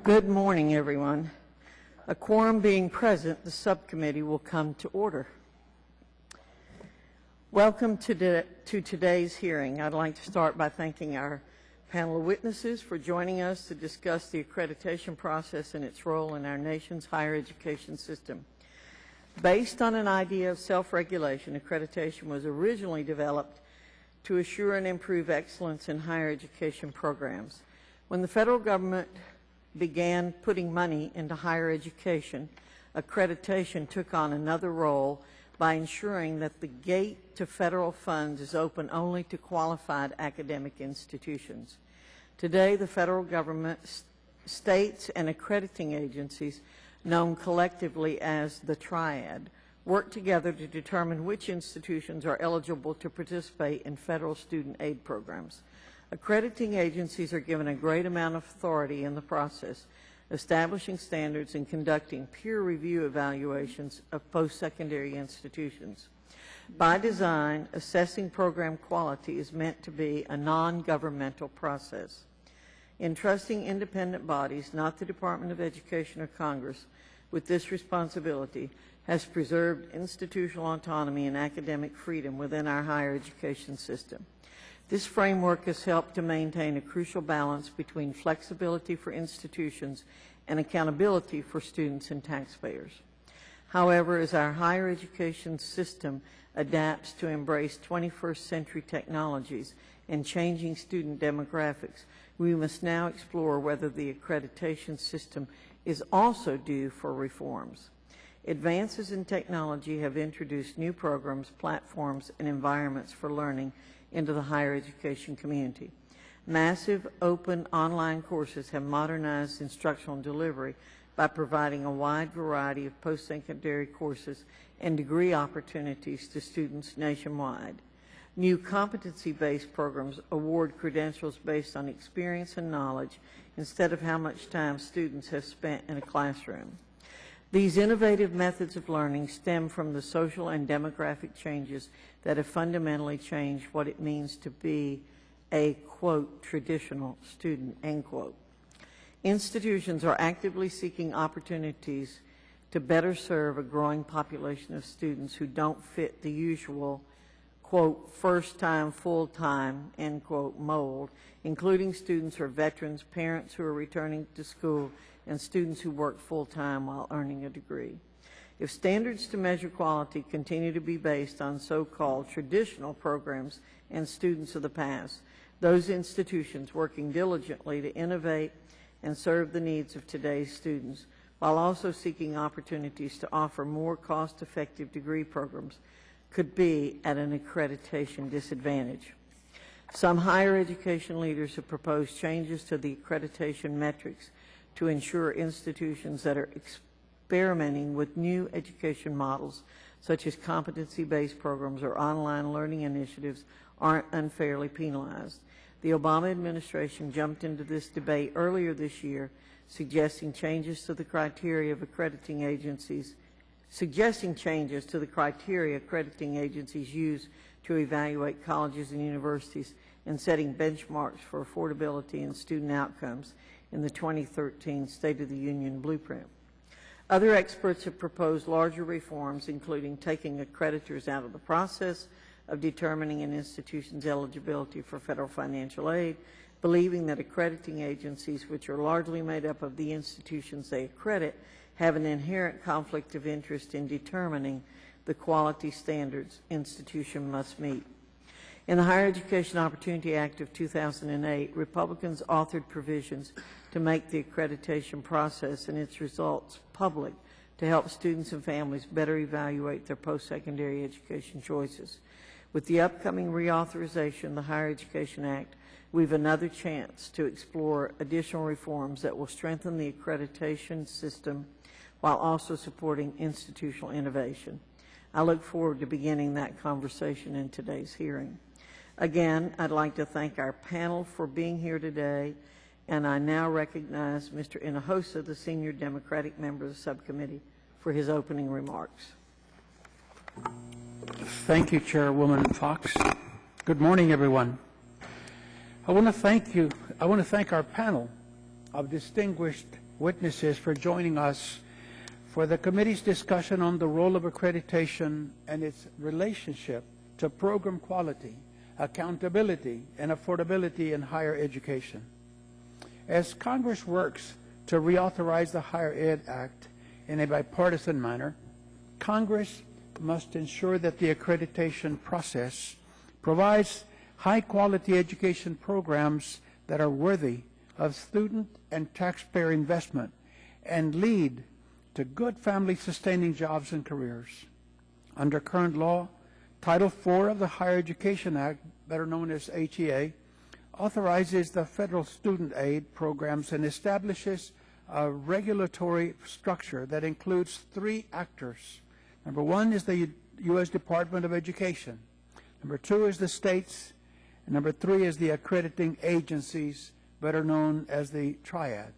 Good morning, everyone. A quorum being present, the subcommittee will come to order. Welcome to today's hearing. I'd like to start by thanking our panel of witnesses for joining us to discuss the accreditation process and its role in our nation's higher education system. Based on an idea of self-regulation, accreditation was originally developed to assure and improve excellence in higher education programs. When the federal government began putting money into higher education, accreditation took on another role by ensuring that the gate to federal funds is open only to qualified academic institutions. Today, the federal government, states, and accrediting agencies, known collectively as the Triad, work together to determine which institutions are eligible to participate in federal student aid programs. Accrediting agencies are given a great amount of authority in the process, establishing standards and conducting peer review evaluations of post-secondary institutions. By design, assessing program quality is meant to be a non-governmental process. Entrusting independent bodies, not the Department of Education or Congress, with this responsibility has preserved institutional autonomy and academic freedom within our higher education system. This framework has helped to maintain a crucial balance between flexibility for institutions and accountability for students and taxpayers. However, as our higher education system adapts to embrace 21st century technologies and changing student demographics, we must now explore whether the accreditation system is also due for reforms. Advances in technology have introduced new programs, platforms, and environments for learning into the higher education community. Massive open online courses have modernized instructional delivery by providing a wide variety of post-secondary courses and degree opportunities to students nationwide. New competency-based programs award credentials based on experience and knowledge instead of how much time students have spent in a classroom. These innovative methods of learning stem from the social and demographic changes that have fundamentally changed what it means to be a, quote, traditional student, end quote. Institutions are actively seeking opportunities to better serve a growing population of students who don't fit the usual, quote, first-time, full-time, end quote, mold, including students or veterans, parents who are returning to school, and students who work full-time while earning a degree. If standards to measure quality continue to be based on so-called traditional programs and students of the past, those institutions working diligently to innovate and serve the needs of today's students while also seeking opportunities to offer more cost-effective degree programs could be at an accreditation disadvantage. Some higher education leaders have proposed changes to the accreditation metrics to ensure institutions that are experimenting with new education models, such as competency-based programs or online learning initiatives, aren't unfairly penalized. The Obama administration jumped into this debate earlier this year, suggesting changes to the criteria accrediting agencies use to evaluate colleges and universities and setting benchmarks for affordability and student outcomes in the 2013 State of the Union Blueprint. Other experts have proposed larger reforms, including taking accreditors out of the process of determining an institution's eligibility for federal financial aid, believing that accrediting agencies, which are largely made up of the institutions they accredit, have an inherent conflict of interest in determining the quality standards institution must meet. In the Higher Education Opportunity Act of 2008, Republicans authored provisions to make the accreditation process and its results public to help students and families better evaluate their post-secondary education choices. With the upcoming reauthorization of the Higher Education Act, we have another chance to explore additional reforms that will strengthen the accreditation system while also supporting institutional innovation. I look forward to beginning that conversation in today's hearing. Again, I'd like to thank our panel for being here today, and I now recognize Mr. Hinojosa, the senior Democratic member of the subcommittee, for his opening remarks. Thank you, Chairwoman Fox. Good morning, everyone. I want to thank our panel of distinguished witnesses for joining us for the committee's discussion on the role of accreditation and its relationship to program quality, accountability, and affordability in higher education. As Congress works to reauthorize the Higher Ed Act in a bipartisan manner, Congress must ensure that the accreditation process provides high-quality education programs that are worthy of student and taxpayer investment and lead to good family-sustaining jobs and careers. Under current law, Title IV of the Higher Education Act, better known as HEA, authorizes the federal student aid programs and establishes a regulatory structure that includes three actors. Number one is the U.S. Department of Education. Number two is the states. And number three is the accrediting agencies, better known as the triad.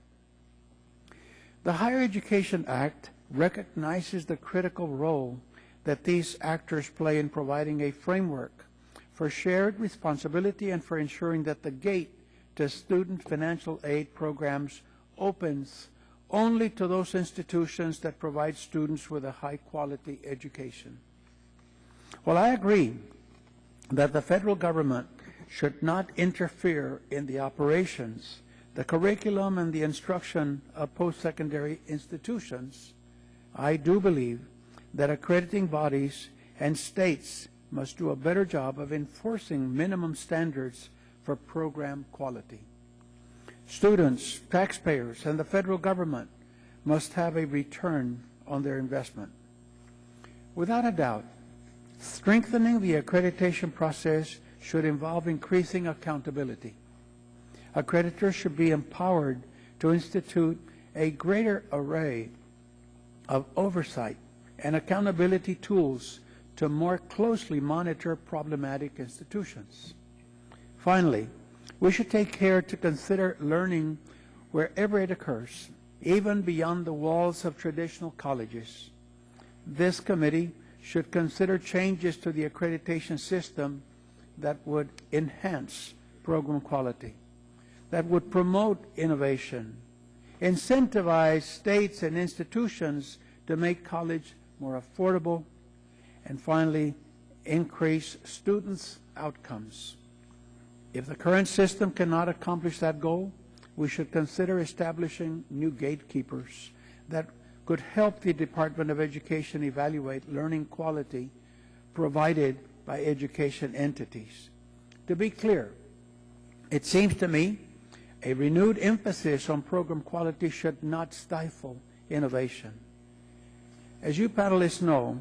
The Higher Education Act recognizes the critical role that these actors play in providing a framework for shared responsibility and for ensuring that the gate to student financial aid programs opens only to those institutions that provide students with a high-quality education. While I agree that the federal government should not interfere in the operations, the curriculum, and the instruction of post-secondary institutions, I do believe that accrediting bodies and states must do a better job of enforcing minimum standards for program quality. Students, taxpayers, and the federal government must have a return on their investment. Without a doubt, strengthening the accreditation process should involve increasing accountability. Accreditors should be empowered to institute a greater array of oversight and accountability tools to more closely monitor problematic institutions. Finally, we should take care to consider learning wherever it occurs, even beyond the walls of traditional colleges. This committee should consider changes to the accreditation system that would enhance program quality, that would promote innovation, incentivize states and institutions to make college more affordable, and finally, increase students' outcomes. If the current system cannot accomplish that goal, we should consider establishing new gatekeepers that could help the Department of Education evaluate learning quality provided by education entities. To be clear, it seems to me a renewed emphasis on program quality should not stifle innovation. As you panelists know,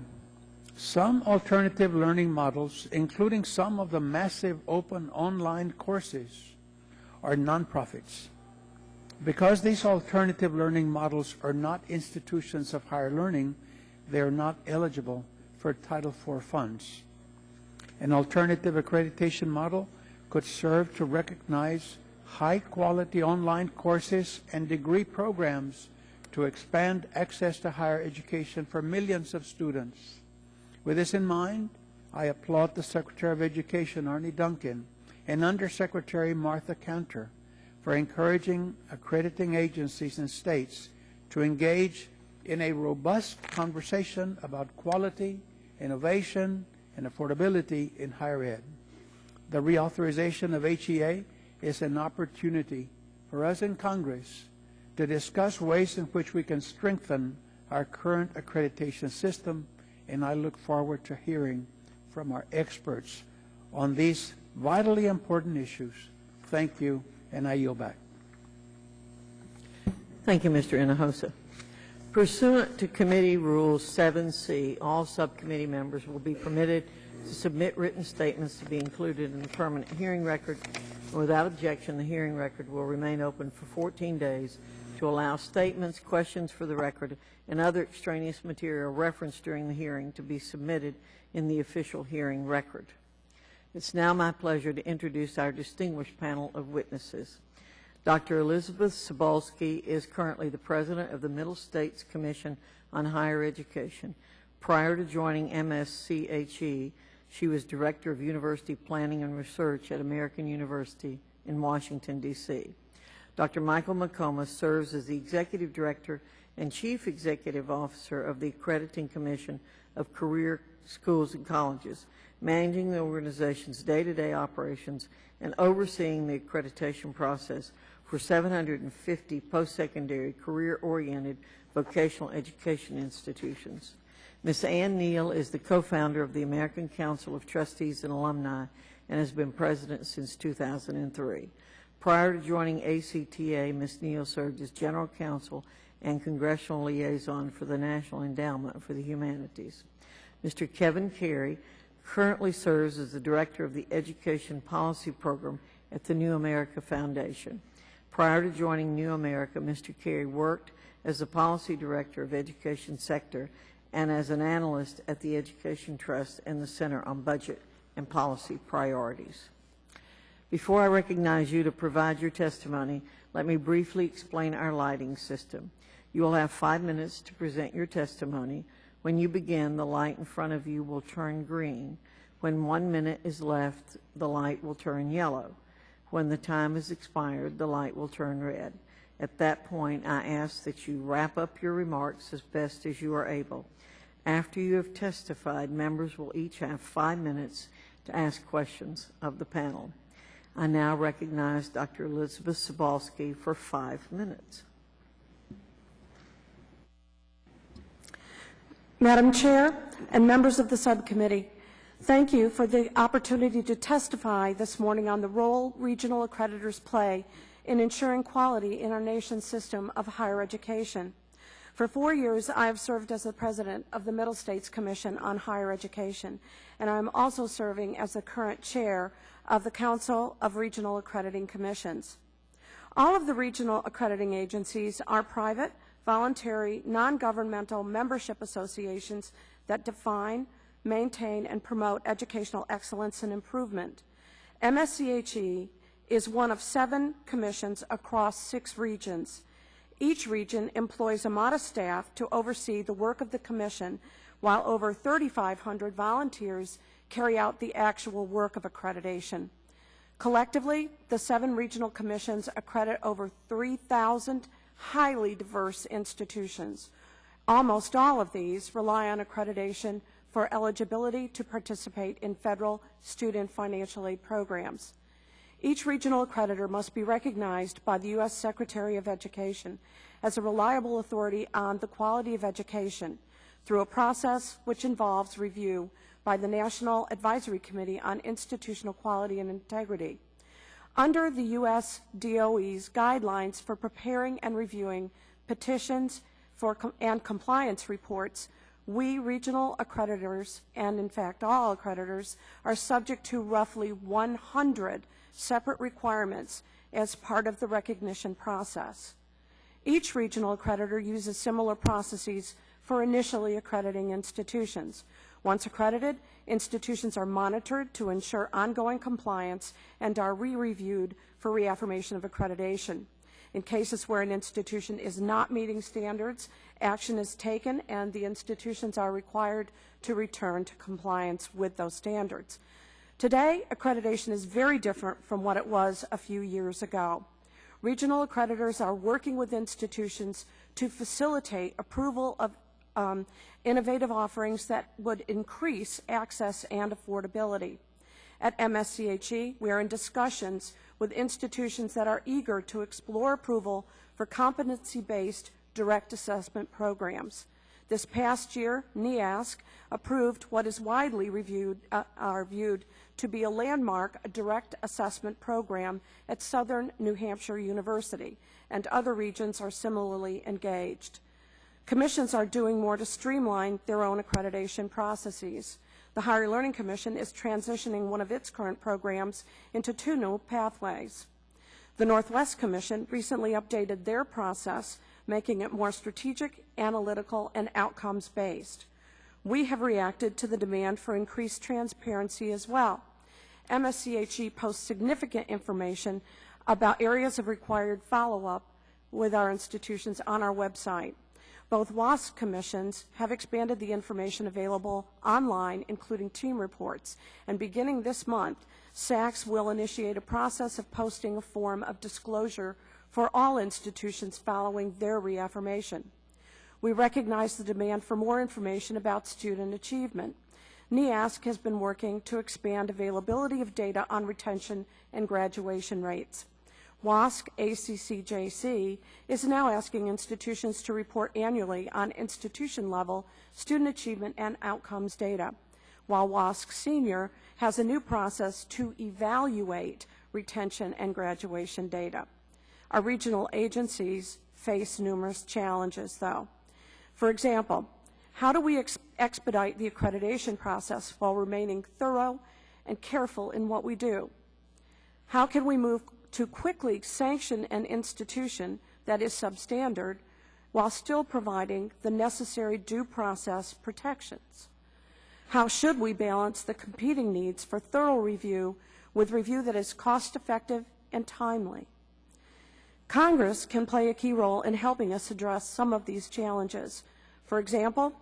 some alternative learning models, including some of the massive open online courses, are nonprofits. Because these alternative learning models are not institutions of higher learning, they are not eligible for Title IV funds. An alternative accreditation model could serve to recognize high-quality online courses and degree programs to expand access to higher education for millions of students. With this in mind, I applaud the Secretary of Education, Arne Duncan, and Undersecretary Martha Cantor for encouraging accrediting agencies and states to engage in a robust conversation about quality, innovation, and affordability in higher ed. The reauthorization of HEA is an opportunity for us in Congress to discuss ways in which we can strengthen our current accreditation system, and I look forward to hearing from our experts on these vitally important issues. Thank you, and I yield back. Thank you, Mr. Hinojosa. Pursuant to Committee Rules 7C, all subcommittee members will be permitted to submit written statements to be included in the permanent hearing record. Without objection, the hearing record will remain open for 14 days to allow statements, questions for the record, and other extraneous material referenced during the hearing to be submitted in the official hearing record. It's now my pleasure to introduce our distinguished panel of witnesses. Dr. Elizabeth Sibolski is currently the president of the Middle States Commission on Higher Education. Prior to joining MSCHE, she was director of university planning and research at American University in Washington, D.C. Dr. Michael McComis serves as the Executive Director and Chief Executive Officer of the Accrediting Commission of Career Schools and Colleges, managing the organization's day-to-day operations and overseeing the accreditation process for 750 post-secondary career-oriented vocational education institutions. Ms. Neal is the co-founder of the American Council of Trustees and Alumni and has been president since 2003. Prior to joining ACTA, Ms. Neal served as general counsel and congressional liaison for the National Endowment for the Humanities. Mr. Kevin Carey currently serves as the director of the Education Policy Program at the New America Foundation. Prior to joining New America, Mr. Carey worked as the policy director of education sector and as an analyst at the Education Trust and the Center on Budget and Policy Priorities. Before I recognize you to provide your testimony, let me briefly explain our lighting system. You will have 5 minutes to present your testimony. When you begin, the light in front of you will turn green. When 1 minute is left, the light will turn yellow. When the time is expired, the light will turn red. At that point, I ask that you wrap up your remarks as best as you are able. After you have testified, members will each have 5 minutes to ask questions of the panel. I now recognize Dr. Elizabeth Sibolski for 5 minutes. Madam Chair and members of the subcommittee, thank you for the opportunity to testify this morning on the role regional accreditors play in ensuring quality in our nation's system of higher education. For 4 years, I have served as the president of the Middle States Commission on Higher Education, and I am also serving as the current chair of the Council of Regional Accrediting Commissions. All of the regional accrediting agencies are private, voluntary, non-governmental membership associations that define, maintain, and promote educational excellence and improvement. MSCHE is one of 7 commissions across 6 regions. Each region employs a modest staff to oversee the work of the commission, while over 3,500 volunteers carry out the actual work of accreditation. Collectively, the 7 regional commissions accredit over 3,000 highly diverse institutions. Almost all of these rely on accreditation for eligibility to participate in federal student financial aid programs. Each regional accreditor must be recognized by the U.S. Secretary of Education as a reliable authority on the quality of education through a process which involves review by the National Advisory Committee on Institutional Quality and Integrity. Under the U.S. DOE's guidelines for preparing and reviewing petitions and compliance reports, we regional accreditors, and in fact all accreditors, are subject to roughly 100 separate requirements as part of the recognition process. Each regional accreditor uses similar processes for initially accrediting institutions. Once accredited, institutions are monitored to ensure ongoing compliance and are re-reviewed for reaffirmation of accreditation. In cases where an institution is not meeting standards, action is taken and the institutions are required to return to compliance with those standards. Today, accreditation is very different from what it was a few years ago. Regional accreditors are working with institutions to facilitate approval of innovative offerings that would increase access and affordability. At MSCHE, we are in discussions with institutions that are eager to explore approval for competency-based direct assessment programs. This past year, NEASC approved what is widely viewed to be a landmark direct assessment program at Southern New Hampshire University, and other regions are similarly engaged. Commissions are doing more to streamline their own accreditation processes. The Higher Learning Commission is transitioning one of its current programs into 2 new pathways. The Northwest Commission recently updated their process, making it more strategic, analytical, and outcomes-based. We have reacted to the demand for increased transparency as well. MSCHE posts significant information about areas of required follow-up with our institutions on our website. Both WASC commissions have expanded the information available online, including team reports, and beginning this month, SACS will initiate a process of posting a form of disclosure for all institutions following their reaffirmation. We recognize the demand for more information about student achievement. NEASC has been working to expand availability of data on retention and graduation rates. WASC ACCJC is now asking institutions to report annually on institution-level student achievement and outcomes data, while WASC Senior has a new process to evaluate retention and graduation data. Our regional agencies face numerous challenges, though. For example, how do we expedite the accreditation process while remaining thorough and careful in what we do? How can we move to quickly sanction an institution that is substandard while still providing the necessary due process protections? How should we balance the competing needs for thorough review with review that is cost-effective and timely? Congress can play a key role in helping us address some of these challenges. For example,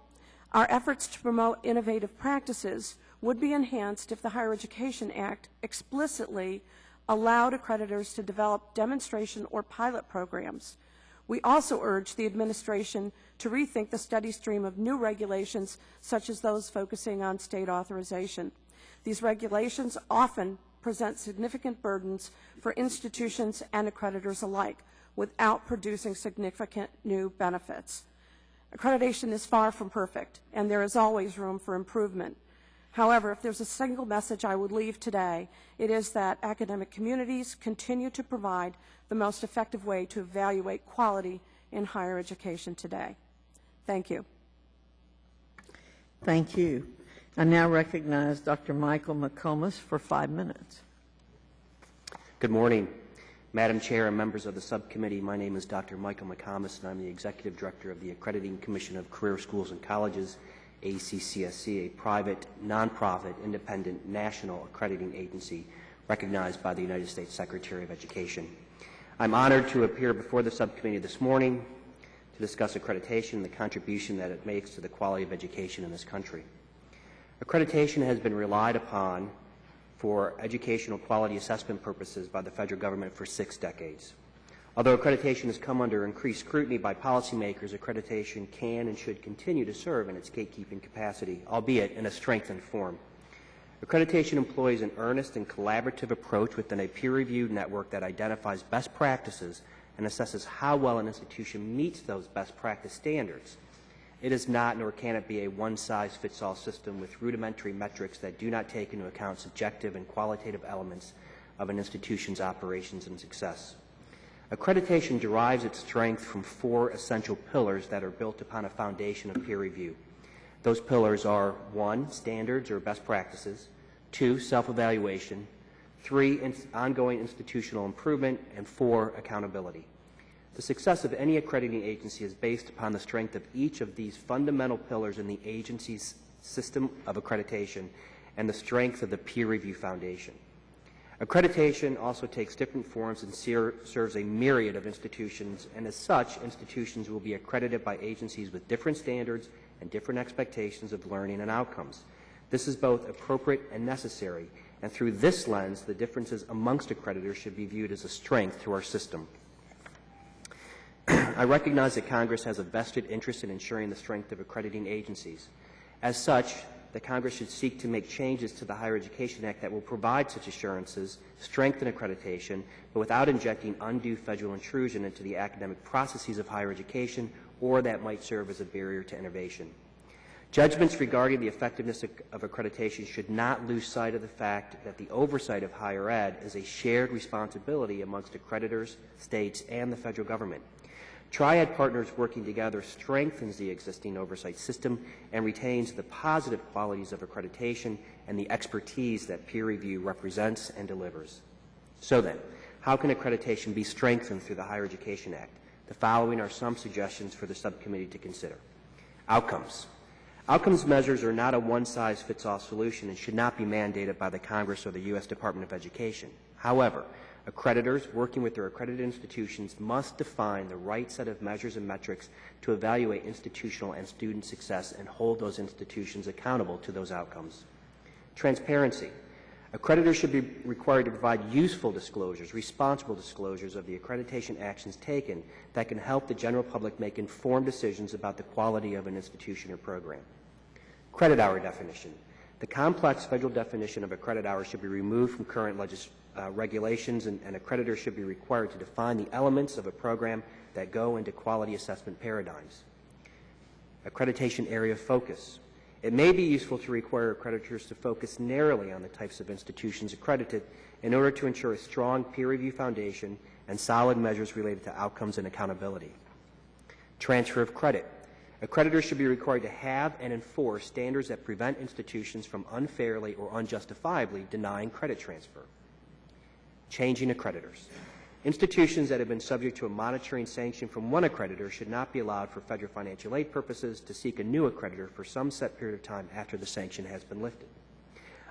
our efforts to promote innovative practices would be enhanced if the Higher Education Act explicitly allowed accreditors to develop demonstration or pilot programs. We also urge the administration to rethink the steady stream of new regulations, such as those focusing on state authorization. These regulations often present significant burdens for institutions and accreditors alike without producing significant new benefits. Accreditation is far from perfect, and there is always room for improvement. However, if there's a single message I would leave today, it is that academic communities continue to provide the most effective way to evaluate quality in higher education today. Thank you. Thank you. I now recognize Dr. Michael McComis for 5 minutes. Good morning, Madam Chair and members of the subcommittee. My name is Dr. Michael McComis, and I'm the Executive Director of the Accrediting Commission of Career Schools and Colleges, ACCSC, a private, nonprofit, independent, national accrediting agency recognized by the United States Secretary of Education. I'm honored to appear before the subcommittee this morning to discuss accreditation and the contribution that it makes to the quality of education in this country. Accreditation has been relied upon for educational quality assessment purposes by the federal government for 6 decades. Although accreditation has come under increased scrutiny by policymakers, accreditation can and should continue to serve in its gatekeeping capacity, albeit in a strengthened form. Accreditation employs an earnest and collaborative approach within a peer-reviewed network that identifies best practices and assesses how well an institution meets those best practice standards. It is not, nor can it be, a one-size-fits-all system with rudimentary metrics that do not take into account subjective and qualitative elements of an institution's operations and success. Accreditation derives its strength from 4 essential pillars that are built upon a foundation of peer review. Those pillars are 1, standards or best practices, 2, self-evaluation, 3, ongoing institutional improvement, and 4, accountability. The success of any accrediting agency is based upon the strength of each of these fundamental pillars in the agency's system of accreditation and the strength of the peer review foundation. Accreditation also takes different forms and serves a myriad of institutions, and as such, institutions will be accredited by agencies with different standards and different expectations of learning and outcomes. This is both appropriate and necessary, and through this lens, the differences amongst accreditors should be viewed as a strength to our system. I recognize that Congress has a vested interest in ensuring the strength of accrediting agencies. As such, the Congress should seek to make changes to the Higher Education Act that will provide such assurances, strengthen accreditation, but without injecting undue federal intrusion into the academic processes of higher education or that might serve as a barrier to innovation. Judgments regarding the effectiveness of accreditation should not lose sight of the fact that the oversight of higher ed is a shared responsibility amongst accreditors, states, and the federal government. Triad partners working together strengthens the existing oversight system and retains the positive qualities of accreditation and the expertise that peer review represents and delivers. So then, how can accreditation be strengthened through the Higher Education Act? The following are some suggestions for the subcommittee to consider. Outcomes. Outcomes measures are not a one-size-fits-all solution and should not be mandated by the Congress or the U.S. Department of Education. However, accreditors working with their accredited institutions must define the right set of measures and metrics to evaluate institutional and student success and hold those institutions accountable to those outcomes. Transparency. Accreditors should be required to provide useful disclosures, responsible disclosures of the accreditation actions taken that can help the general public make informed decisions about the quality of an institution or program. Credit hour definition. The complex federal definition of a credit hour should be removed from current regulations, and accreditors should be required to define the elements of a program that go into quality assessment paradigms. Accreditation area of focus. It may be useful to require accreditors to focus narrowly on the types of institutions accredited in order to ensure a strong peer review foundation and solid measures related to outcomes and accountability. Transfer of credit. Accreditors should be required to have and enforce standards that prevent institutions from unfairly or unjustifiably denying credit transfer. Changing accreditors. Institutions that have been subject to a monitoring sanction from one accreditor should not be allowed for federal financial aid purposes to seek a new accreditor for some set period of time after the sanction has been lifted.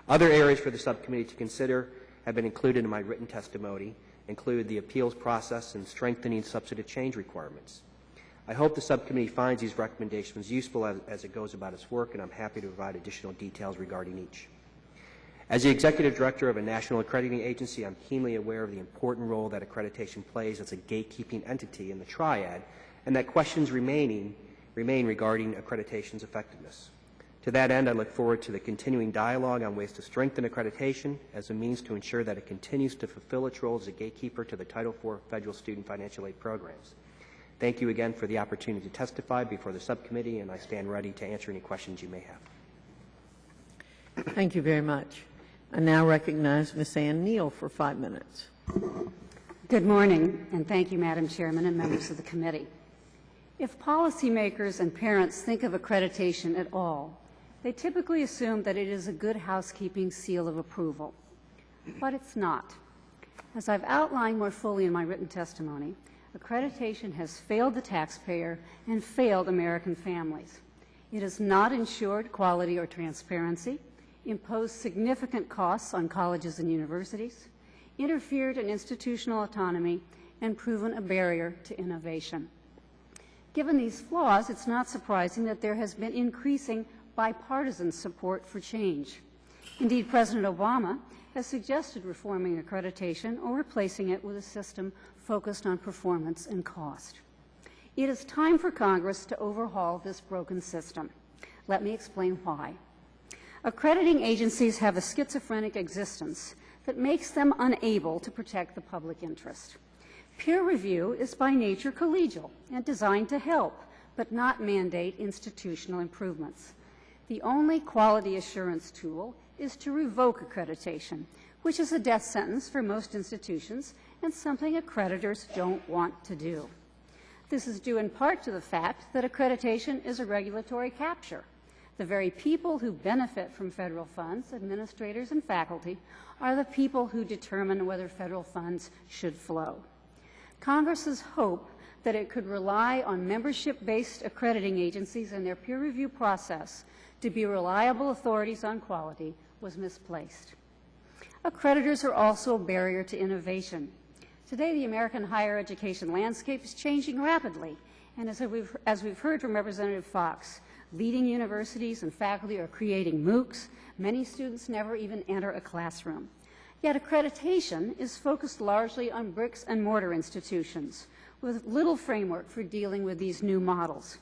Other areas for the subcommittee to consider have been included in my written testimony, include the appeals process and strengthening substantive change requirements. I hope the subcommittee finds these recommendations useful as it goes about its work, and I'm happy to provide additional details regarding each. As the Executive Director of a national accrediting agency, I'm keenly aware of the important role that accreditation plays as a gatekeeping entity in the triad, and that questions remain regarding accreditation's effectiveness. To that end, I look forward to the continuing dialogue on ways to strengthen accreditation as a means to ensure that it continues to fulfill its role as a gatekeeper to the Title IV federal student financial aid programs. Thank you again for the opportunity to testify before the subcommittee, and I stand ready to answer any questions you may have. Thank you very much. I now recognize Ms. Neal for 5 minutes. Good morning, and thank you, Madam Chairman and members of the committee. If policymakers and parents think of accreditation at all, they typically assume that it is a good housekeeping seal of approval. But it's not. As I've outlined more fully in my written testimony, accreditation has failed the taxpayer and failed American families. It has not ensured quality or transparency, imposed significant costs on colleges and universities, interfered in institutional autonomy, and proven a barrier to innovation. Given these flaws, it's not surprising that there has been increasing bipartisan support for change. Indeed, President Obama has suggested reforming accreditation or replacing it with a system focused on performance and cost. It is time for Congress to overhaul this broken system. Let me explain why. Accrediting agencies have a schizophrenic existence that makes them unable to protect the public interest. Peer review is by nature collegial and designed to help, but not mandate institutional improvements. The only quality assurance tool is to revoke accreditation, which is a death sentence for most institutions and something accreditors don't want to do. This is due in part to the fact that accreditation is a regulatory capture. The very people who benefit from federal funds, administrators and faculty, are the people who determine whether federal funds should flow. Congress's hope that it could rely on membership-based accrediting agencies and their peer review process to be reliable authorities on quality was misplaced. Accreditors are also a barrier to innovation. Today, the American higher education landscape is changing rapidly, and as we've heard from Representative Fox, leading universities and faculty are creating MOOCs. Many students never even enter a classroom. Yet accreditation is focused largely on bricks and mortar institutions with little framework for dealing with these new models.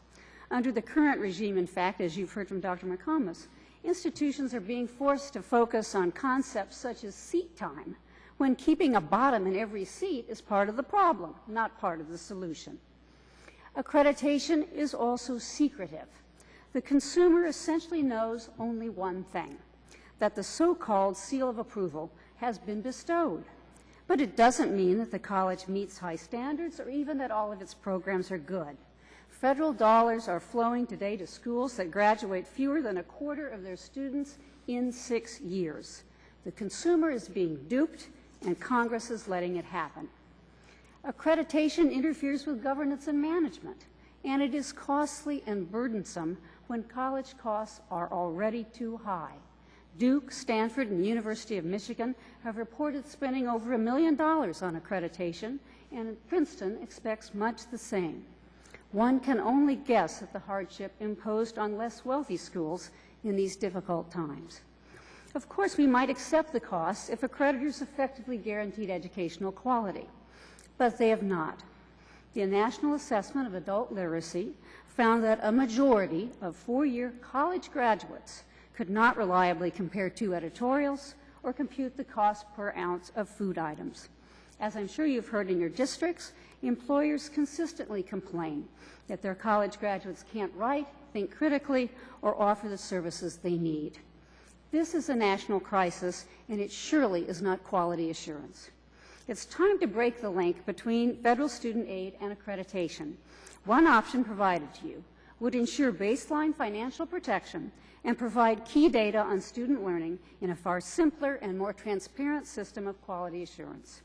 Under the current regime, in fact, as you've heard from Dr. McComis, institutions are being forced to focus on concepts such as seat time, when keeping a bottom in every seat is part of the problem, not part of the solution. Accreditation is also secretive. The consumer essentially knows only one thing, that the so-called seal of approval has been bestowed. But it doesn't mean that the college meets high standards or even that all of its programs are good. Federal dollars are flowing today to schools that graduate fewer than a quarter of their students in 6 years. The consumer is being duped, and Congress is letting it happen. Accreditation interferes with governance and management, and it is costly and burdensome when college costs are already too high. Duke, Stanford, and the University of Michigan have reported spending over $1 million on accreditation, and Princeton expects much the same. One can only guess at the hardship imposed on less wealthy schools in these difficult times. Of course, we might accept the costs if accreditors effectively guaranteed educational quality, but they have not. The National Assessment of Adult Literacy found that a majority of four-year college graduates could not reliably compare two editorials or compute the cost per ounce of food items. As I'm sure you've heard in your districts, employers consistently complain that their college graduates can't write, think critically, or offer the services they need. This is a national crisis, and it surely is not quality assurance. It's time to break the link between federal student aid and accreditation. One option provided to you would ensure baseline financial protection and provide key data on student learning in a far simpler and more transparent system of quality assurance.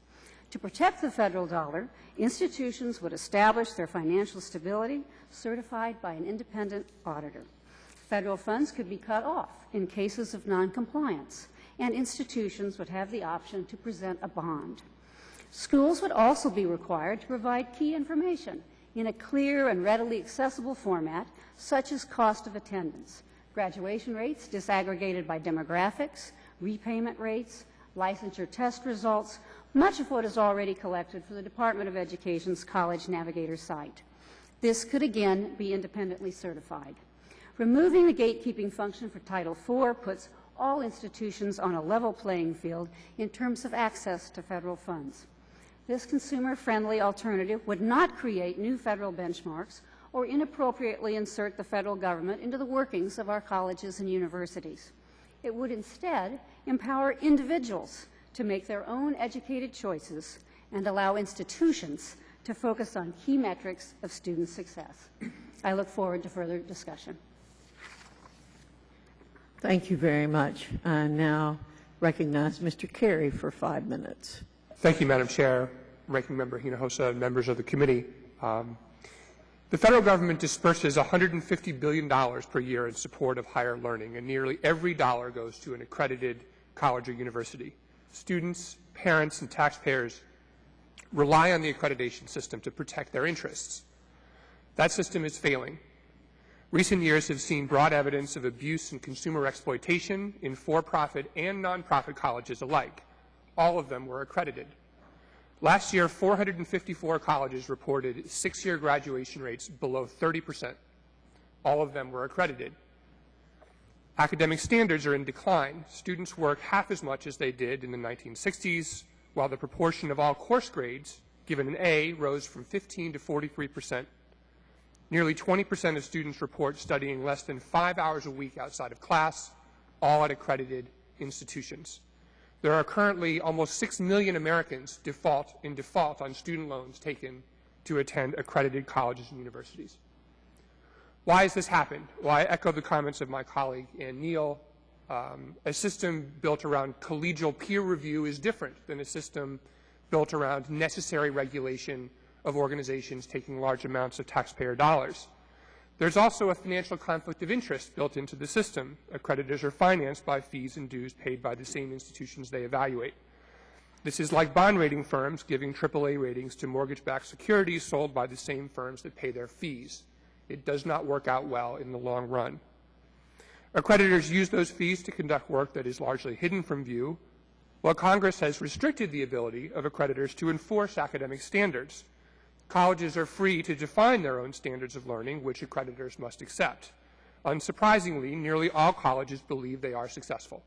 To protect the federal dollar, institutions would establish their financial stability certified by an independent auditor. Federal funds could be cut off in cases of noncompliance, and institutions would have the option to present a bond. Schools would also be required to provide key information in a clear and readily accessible format, such as cost of attendance, graduation rates disaggregated by demographics, repayment rates, licensure test results, much of what is already collected for the Department of Education's College Navigator site. This could again be independently certified. Removing the gatekeeping function for Title IV puts all institutions on a level playing field in terms of access to federal funds. This consumer-friendly alternative would not create new federal benchmarks or inappropriately insert the federal government into the workings of our colleges and universities. It would instead empower individuals to make their own educated choices and allow institutions to focus on key metrics of student success. I look forward to further discussion. Thank you very much. I now recognize Mr. Carey for 5 minutes. Thank you, Madam Chair, Ranking Member Hinojosa, and members of the committee. The federal government disperses $150 billion per year in support of higher learning, and nearly every dollar goes to an accredited college or university. Students, parents, and taxpayers rely on the accreditation system to protect their interests. That system is failing. Recent years have seen broad evidence of abuse and consumer exploitation in for-profit and nonprofit colleges alike. All of them were accredited. Last year, 454 colleges reported six-year graduation rates below 30%. All of them were accredited. Academic standards are in decline. Students work half as much as they did in the 1960s, while the proportion of all course grades given an A rose from 15 to 43%. Nearly 20% of students report studying less than 5 hours a week outside of class, all at accredited institutions. There are currently almost 6 million Americans in default on student loans taken to attend accredited colleges and universities. Why has this happened? Well, I echo the comments of my colleague, Neal. A system built around collegial peer review is different than a system built around necessary regulation of organizations taking large amounts of taxpayer dollars. There's also a financial conflict of interest built into the system. Accreditors are financed by fees and dues paid by the same institutions they evaluate. This is like bond rating firms giving AAA ratings to mortgage-backed securities sold by the same firms that pay their fees. It does not work out well in the long run. Accreditors use those fees to conduct work that is largely hidden from view, while Congress has restricted the ability of accreditors to enforce academic standards. Colleges are free to define their own standards of learning, which accreditors must accept. Unsurprisingly, nearly all colleges believe they are successful.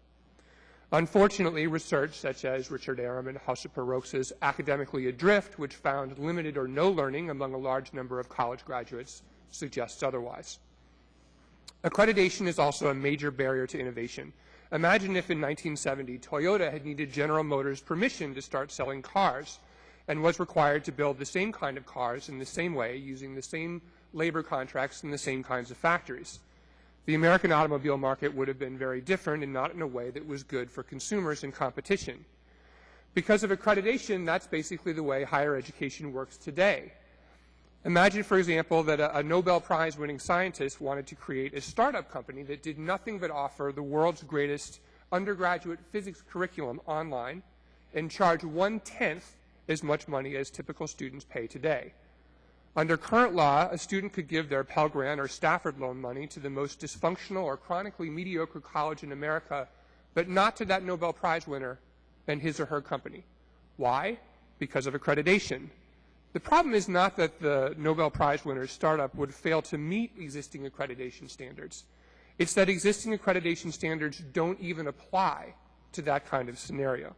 Unfortunately, research such as Richard Arum and Hosipur Rox's Academically Adrift, which found limited or no learning among a large number of college graduates, suggests otherwise. Accreditation is also a major barrier to innovation. Imagine if in 1970 Toyota had needed General Motors' permission to start selling cars and was required to build the same kind of cars in the same way, using the same labor contracts in the same kinds of factories. The American automobile market would have been very different, and not in a way that was good for consumers in competition. Because of accreditation, that's basically the way higher education works today. Imagine, for example, that a Nobel Prize-winning scientist wanted to create a startup company that did nothing but offer the world's greatest undergraduate physics curriculum online and charge 1/10 as much money as typical students pay today. Under current law, a student could give their Pell Grant or Stafford loan money to the most dysfunctional or chronically mediocre college in America but not to that Nobel Prize winner and his or her company. Why? Because of accreditation. The problem is not that the Nobel Prize winner's startup would fail to meet existing accreditation standards. It's that existing accreditation standards don't even apply to that kind of scenario.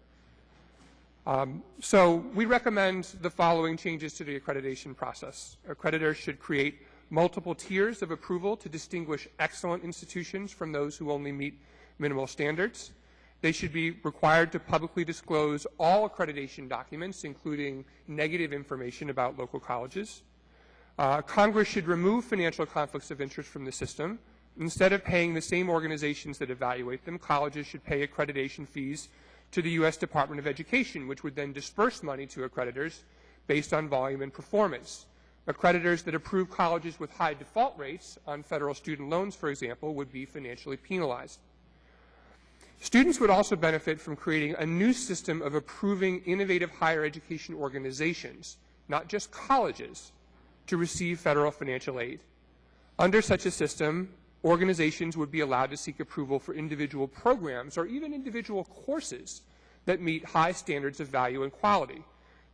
So we recommend the following changes to the accreditation process. Accreditors should create multiple tiers of approval to distinguish excellent institutions from those who only meet minimal standards. They should be required to publicly disclose all accreditation documents, including negative information about local colleges. Congress should remove financial conflicts of interest from the system. Instead of paying the same organizations that evaluate them, colleges should pay accreditation fees to the U.S. Department of Education, which would then disperse money to accreditors based on volume and performance. Accreditors that approve colleges with high default rates on federal student loans, for example, would be financially penalized. Students would also benefit from creating a new system of approving innovative higher education organizations, not just colleges, to receive federal financial aid. Under such a system, organizations would be allowed to seek approval for individual programs or even individual courses that meet high standards of value and quality.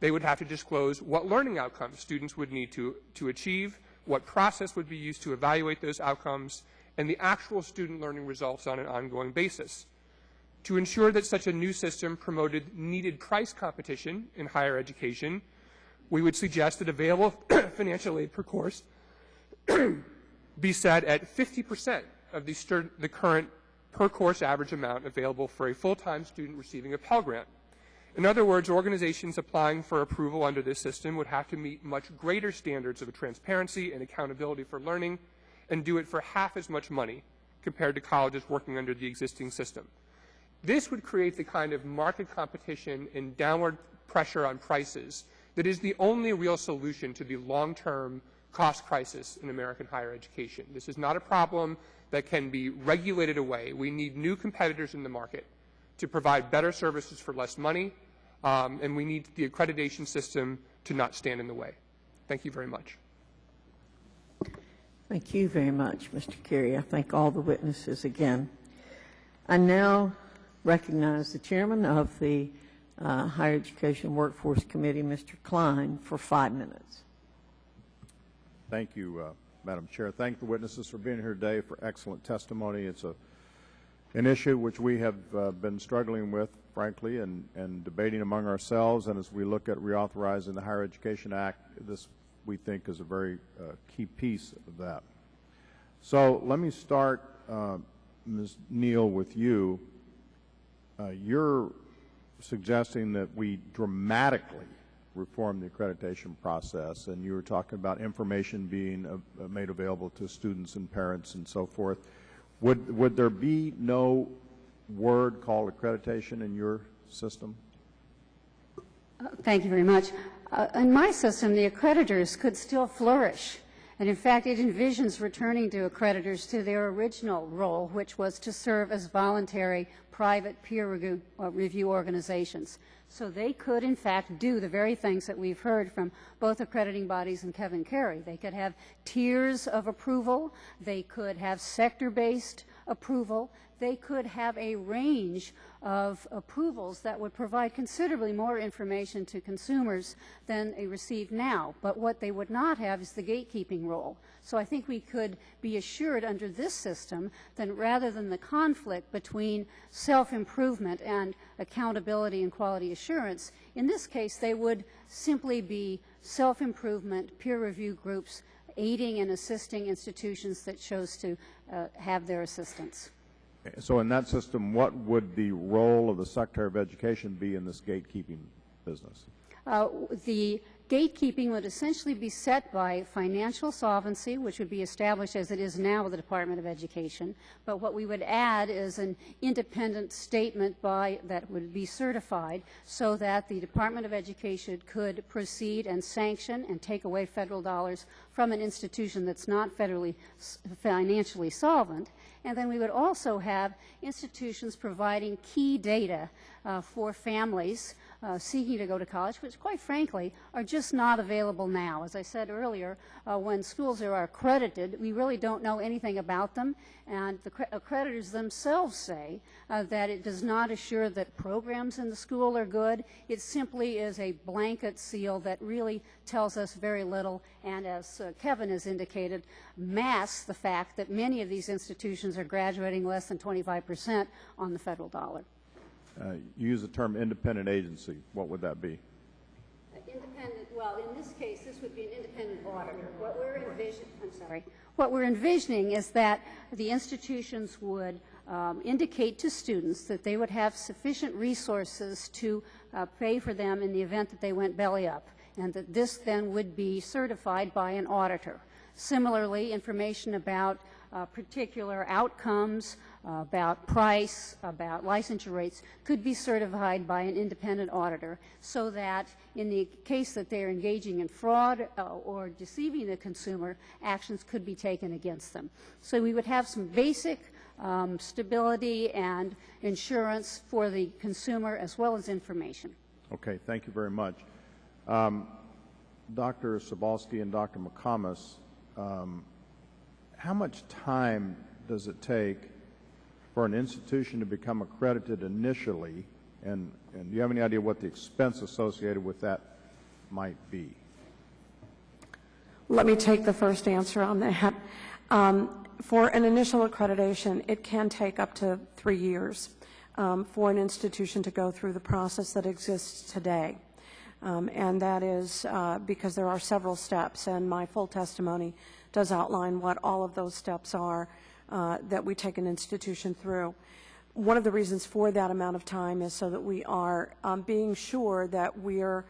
They would have to disclose what learning outcomes students would need to achieve, what process would be used to evaluate those outcomes, and the actual student learning results on an ongoing basis. To ensure that such a new system promoted needed price competition in higher education, we would suggest that available financial aid per course be set at 50% of the current per course average amount available for a full-time student receiving a Pell Grant. In other words, organizations applying for approval under this system would have to meet much greater standards of transparency and accountability for learning and do it for half as much money compared to colleges working under the existing system. This would create the kind of market competition and downward pressure on prices that is the only real solution to the long-term cost crisis in American higher education. This is not a problem that can be regulated away. We need new competitors in the market to provide better services for less money, and we need the accreditation system to not stand in the way. Thank you very much. Thank you very much, Mr. Carey. I thank all the witnesses again. I now recognize the chairman of the Higher Education Workforce Committee, Mr. Klein, for 5 minutes. Thank you, Madam Chair. Thank the witnesses for being here today for excellent testimony. It's an issue which we have been struggling with, frankly, and debating among ourselves. And as we look at reauthorizing the Higher Education Act, this, we think, is a very key piece of that. So let me start, Ms. Neal, with you. You're suggesting that we dramatically reform the accreditation process, and you were talking about information being made available to students and parents and so forth. Would there be no word called accreditation in your system? Thank you very much. In my system, the accreditors could still flourish. And in fact, it envisions returning to accreditors to their original role, which was to serve as voluntary private peer review organizations. So they could, in fact, do the very things that we've heard from both accrediting bodies and Kevin Carey. They could have tiers of approval. They could have sector-based approval. They could have a range of approvals that would provide considerably more information to consumers than they receive now. But what they would not have is the gatekeeping role. So I think we could be assured under this system that rather than the conflict between self-improvement and accountability and quality assurance, in this case they would simply be self-improvement peer review groups aiding and assisting institutions that chose to have their assistance. So in that system, what would the role of the Secretary of Education be in this gatekeeping business? The gatekeeping would essentially be set by financial solvency, which would be established as it is now with the Department of Education. But what we would add is an independent statement that would be certified so that the Department of Education could proceed and sanction and take away federal dollars from an institution that's not federally financially solvent. And then we would also have institutions providing key data for families seeking to go to college, which quite frankly are just not available now. As I said earlier, when schools are accredited, we really don't know anything about them, and the accreditors themselves say that it does not assure that programs in the school are good. It simply is a blanket seal that really tells us very little, and as Kevin has indicated, masks the fact that many of these institutions are graduating less than 25% on the federal dollar. You use the term independent agency. What would that be? Independent, well, in this case, this would be an independent auditor. What we're envisioning is that the institutions would indicate to students that they would have sufficient resources to pay for them in the event that they went belly up, and that this then would be certified by an auditor. Similarly, information about particular outcomes, about price, about licensure rates could be certified by an independent auditor, so that in the case that they're engaging in fraud or deceiving the consumer, actions could be taken against them. So we would have some basic stability and insurance for the consumer as well as information. Okay, thank you very much. Dr. Sibolski and Dr. McComis, how much time does it take for an institution to become accredited initially, and do you have any idea what the expense associated with that might be? Let me take the first answer on that. For an initial accreditation, it can take up to 3 years for an institution to go through the process that exists today. And that is because there are several steps, and my full testimony does outline what all of those steps are that we take an institution through. One of the reasons for that amount of time is so that we are being sure that we're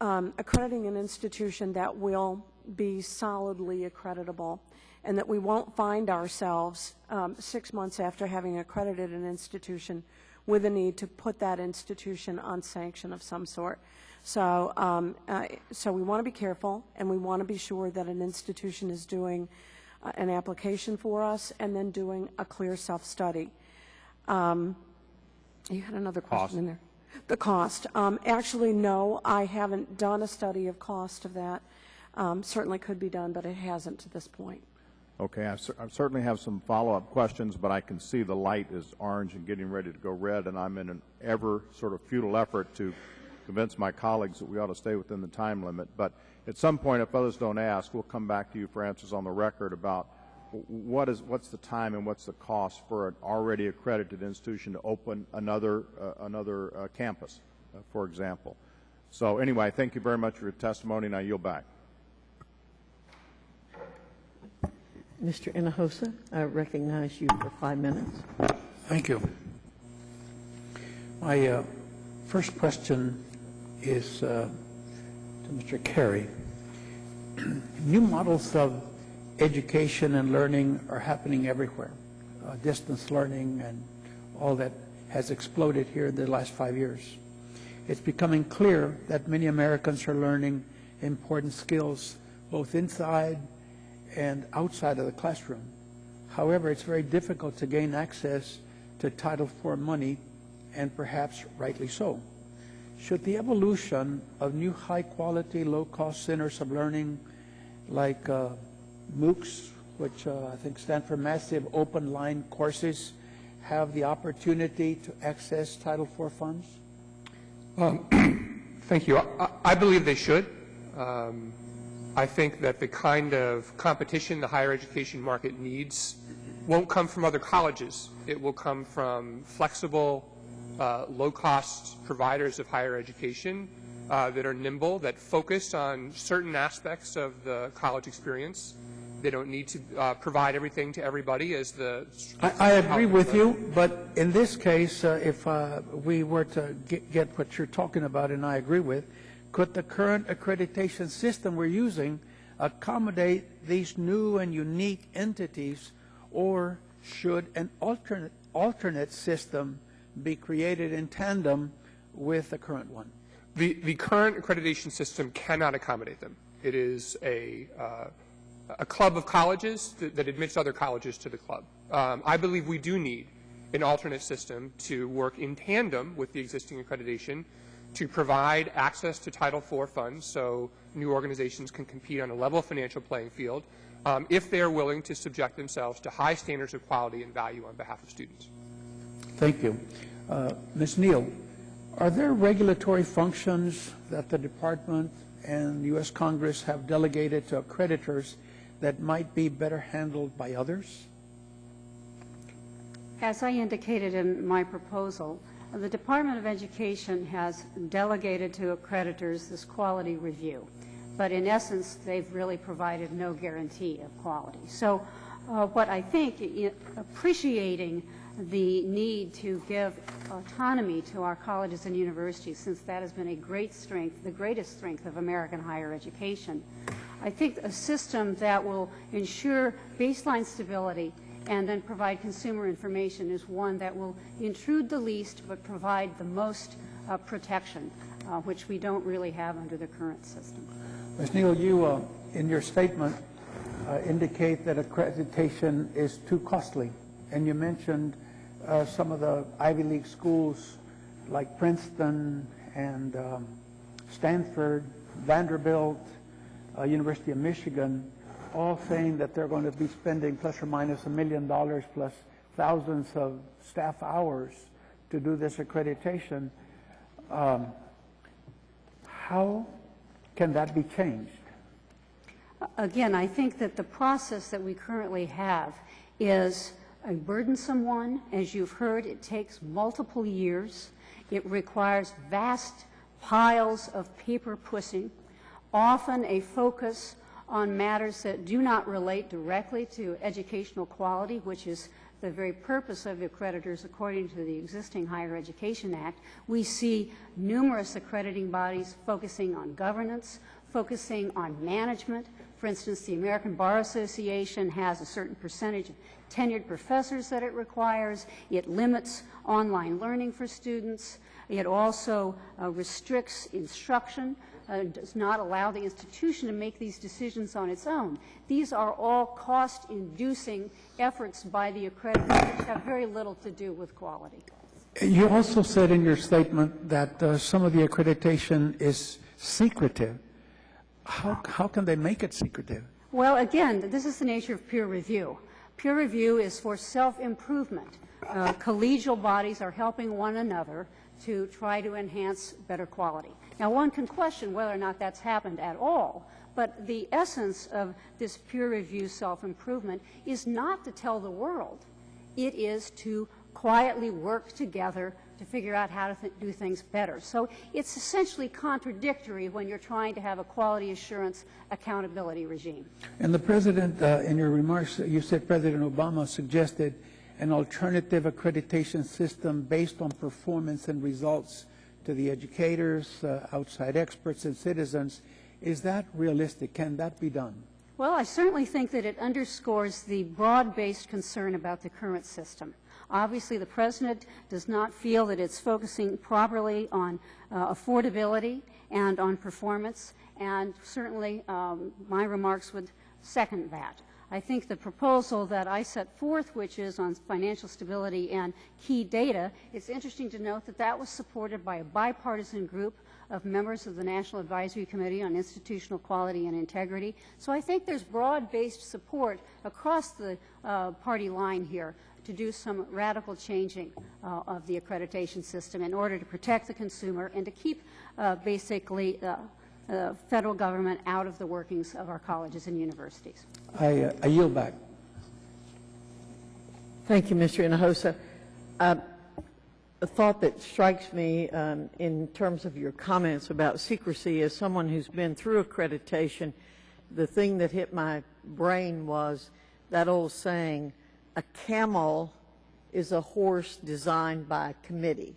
accrediting an institution that will be solidly accreditable, and that we won't find ourselves 6 months after having accredited an institution with a need to put that institution on sanction of some sort. So, so we want to be careful, and we want to be sure that an institution is doing an application for us and then doing a clear self-study. You had another question in there. The cost. Actually, no, I haven't done a study of cost of that. Certainly could be done, but it hasn't to this point. Okay, I certainly have some follow-up questions, but I can see the light is orange and getting ready to go red, and I'm in an ever sort of futile effort to convince my colleagues that we ought to stay within the time limit. But at some point, if others don't ask, we'll come back to you for answers on the record about what's the time and what's the cost for an already accredited institution to open another campus, for example. So anyway, thank you very much for your testimony, and I yield back. Mr. Hinojosa, I recognize you for 5 minutes. Thank you. My first question is to Mr. Carey. New models of education and learning are happening everywhere. Distance learning and all that has exploded here in the last 5 years. It's becoming clear that many Americans are learning important skills both inside and outside of the classroom. However, it's very difficult to gain access to Title IV money, and perhaps rightly so. Should the evolution of new high-quality, low-cost centers of learning like MOOCs, which I think stand for Massive Open Line Courses, have the opportunity to access Title IV funds? Thank you. I believe they should. I think that the kind of competition the higher education market needs won't come from other colleges. It will come from flexible, low-cost providers of higher education that are nimble, that focus on certain aspects of the college experience. They don't need to provide everything to everybody as the... I agree with you, but in this case, if we were to get what you're talking about, and I agree with, could the current accreditation system we're using accommodate these new and unique entities, or should an alternate system be created in tandem with the current one? The current accreditation system cannot accommodate them. It is a club of colleges that admits other colleges to the club. I believe we do need an alternate system to work in tandem with the existing accreditation to provide access to Title IV funds so new organizations can compete on a level financial playing field if they are willing to subject themselves to high standards of quality and value on behalf of students. Thank you. Ms. Neal, are there regulatory functions that the Department and U.S. Congress have delegated to accreditors that might be better handled by others? As I indicated in my proposal, the Department of Education has delegated to accreditors this quality review, but in essence, they've really provided no guarantee of quality. So what I think, appreciating the need to give autonomy to our colleges and universities, since that has been a great strength, the greatest strength of American higher education, I think a system that will ensure baseline stability and then provide consumer information is one that will intrude the least but provide the most protection, which we don't really have under the current system. Ms. Neal, you, in your statement, indicate that accreditation is too costly, and you mentioned some of the Ivy League schools like Princeton and Stanford, Vanderbilt, University of Michigan, all saying that they're going to be spending plus or minus $1 million plus thousands of staff hours to do this accreditation. How can that be changed? Again, I think that the process that we currently have is a burdensome one. As you've heard, it takes multiple years. It requires vast piles of paper pushing, often a focus on matters that do not relate directly to educational quality, which is the very purpose of the accreditors according to the existing Higher Education Act. We see numerous accrediting bodies focusing on governance, focusing on management. For instance, the American Bar Association has a certain percentage of tenured professors that it requires. It limits online learning for students. It also restricts instruction, does not allow the institution to make these decisions on its own. These are all cost-inducing efforts by the accreditors which have very little to do with quality. You also said in your statement that some of the accreditation is secretive. How can they make it secretive? Well, again, this is the nature of peer review. Peer review is for self-improvement. Collegial bodies are helping one another to try to enhance better quality. Now, one can question whether or not that's happened at all, but the essence of this peer review self-improvement is not to tell the world. It is to quietly work together to figure out how to do things better. So it's essentially contradictory when you're trying to have a quality assurance accountability regime. And the President, in your remarks, you said President Obama suggested an alternative accreditation system based on performance and results to the educators, outside experts, and citizens. Is that realistic? Can that be done? Well, I certainly think that it underscores the broad-based concern about the current system. Obviously, the President does not feel that it's focusing properly on affordability and on performance, and certainly my remarks would second that. I think the proposal that I set forth, which is on financial stability and key data, it's interesting to note that that was supported by a bipartisan group of members of the National Advisory Committee on Institutional Quality and Integrity. So I think there's broad-based support across the party line here to do some radical changing of the accreditation system in order to protect the consumer and to keep basically the federal government out of the workings of our colleges and universities. I yield back. Thank you, Mr. Hinojosa. A thought that strikes me in terms of your comments about secrecy, as someone who's been through accreditation, the thing that hit my brain was that old saying, a camel is a horse designed by a committee.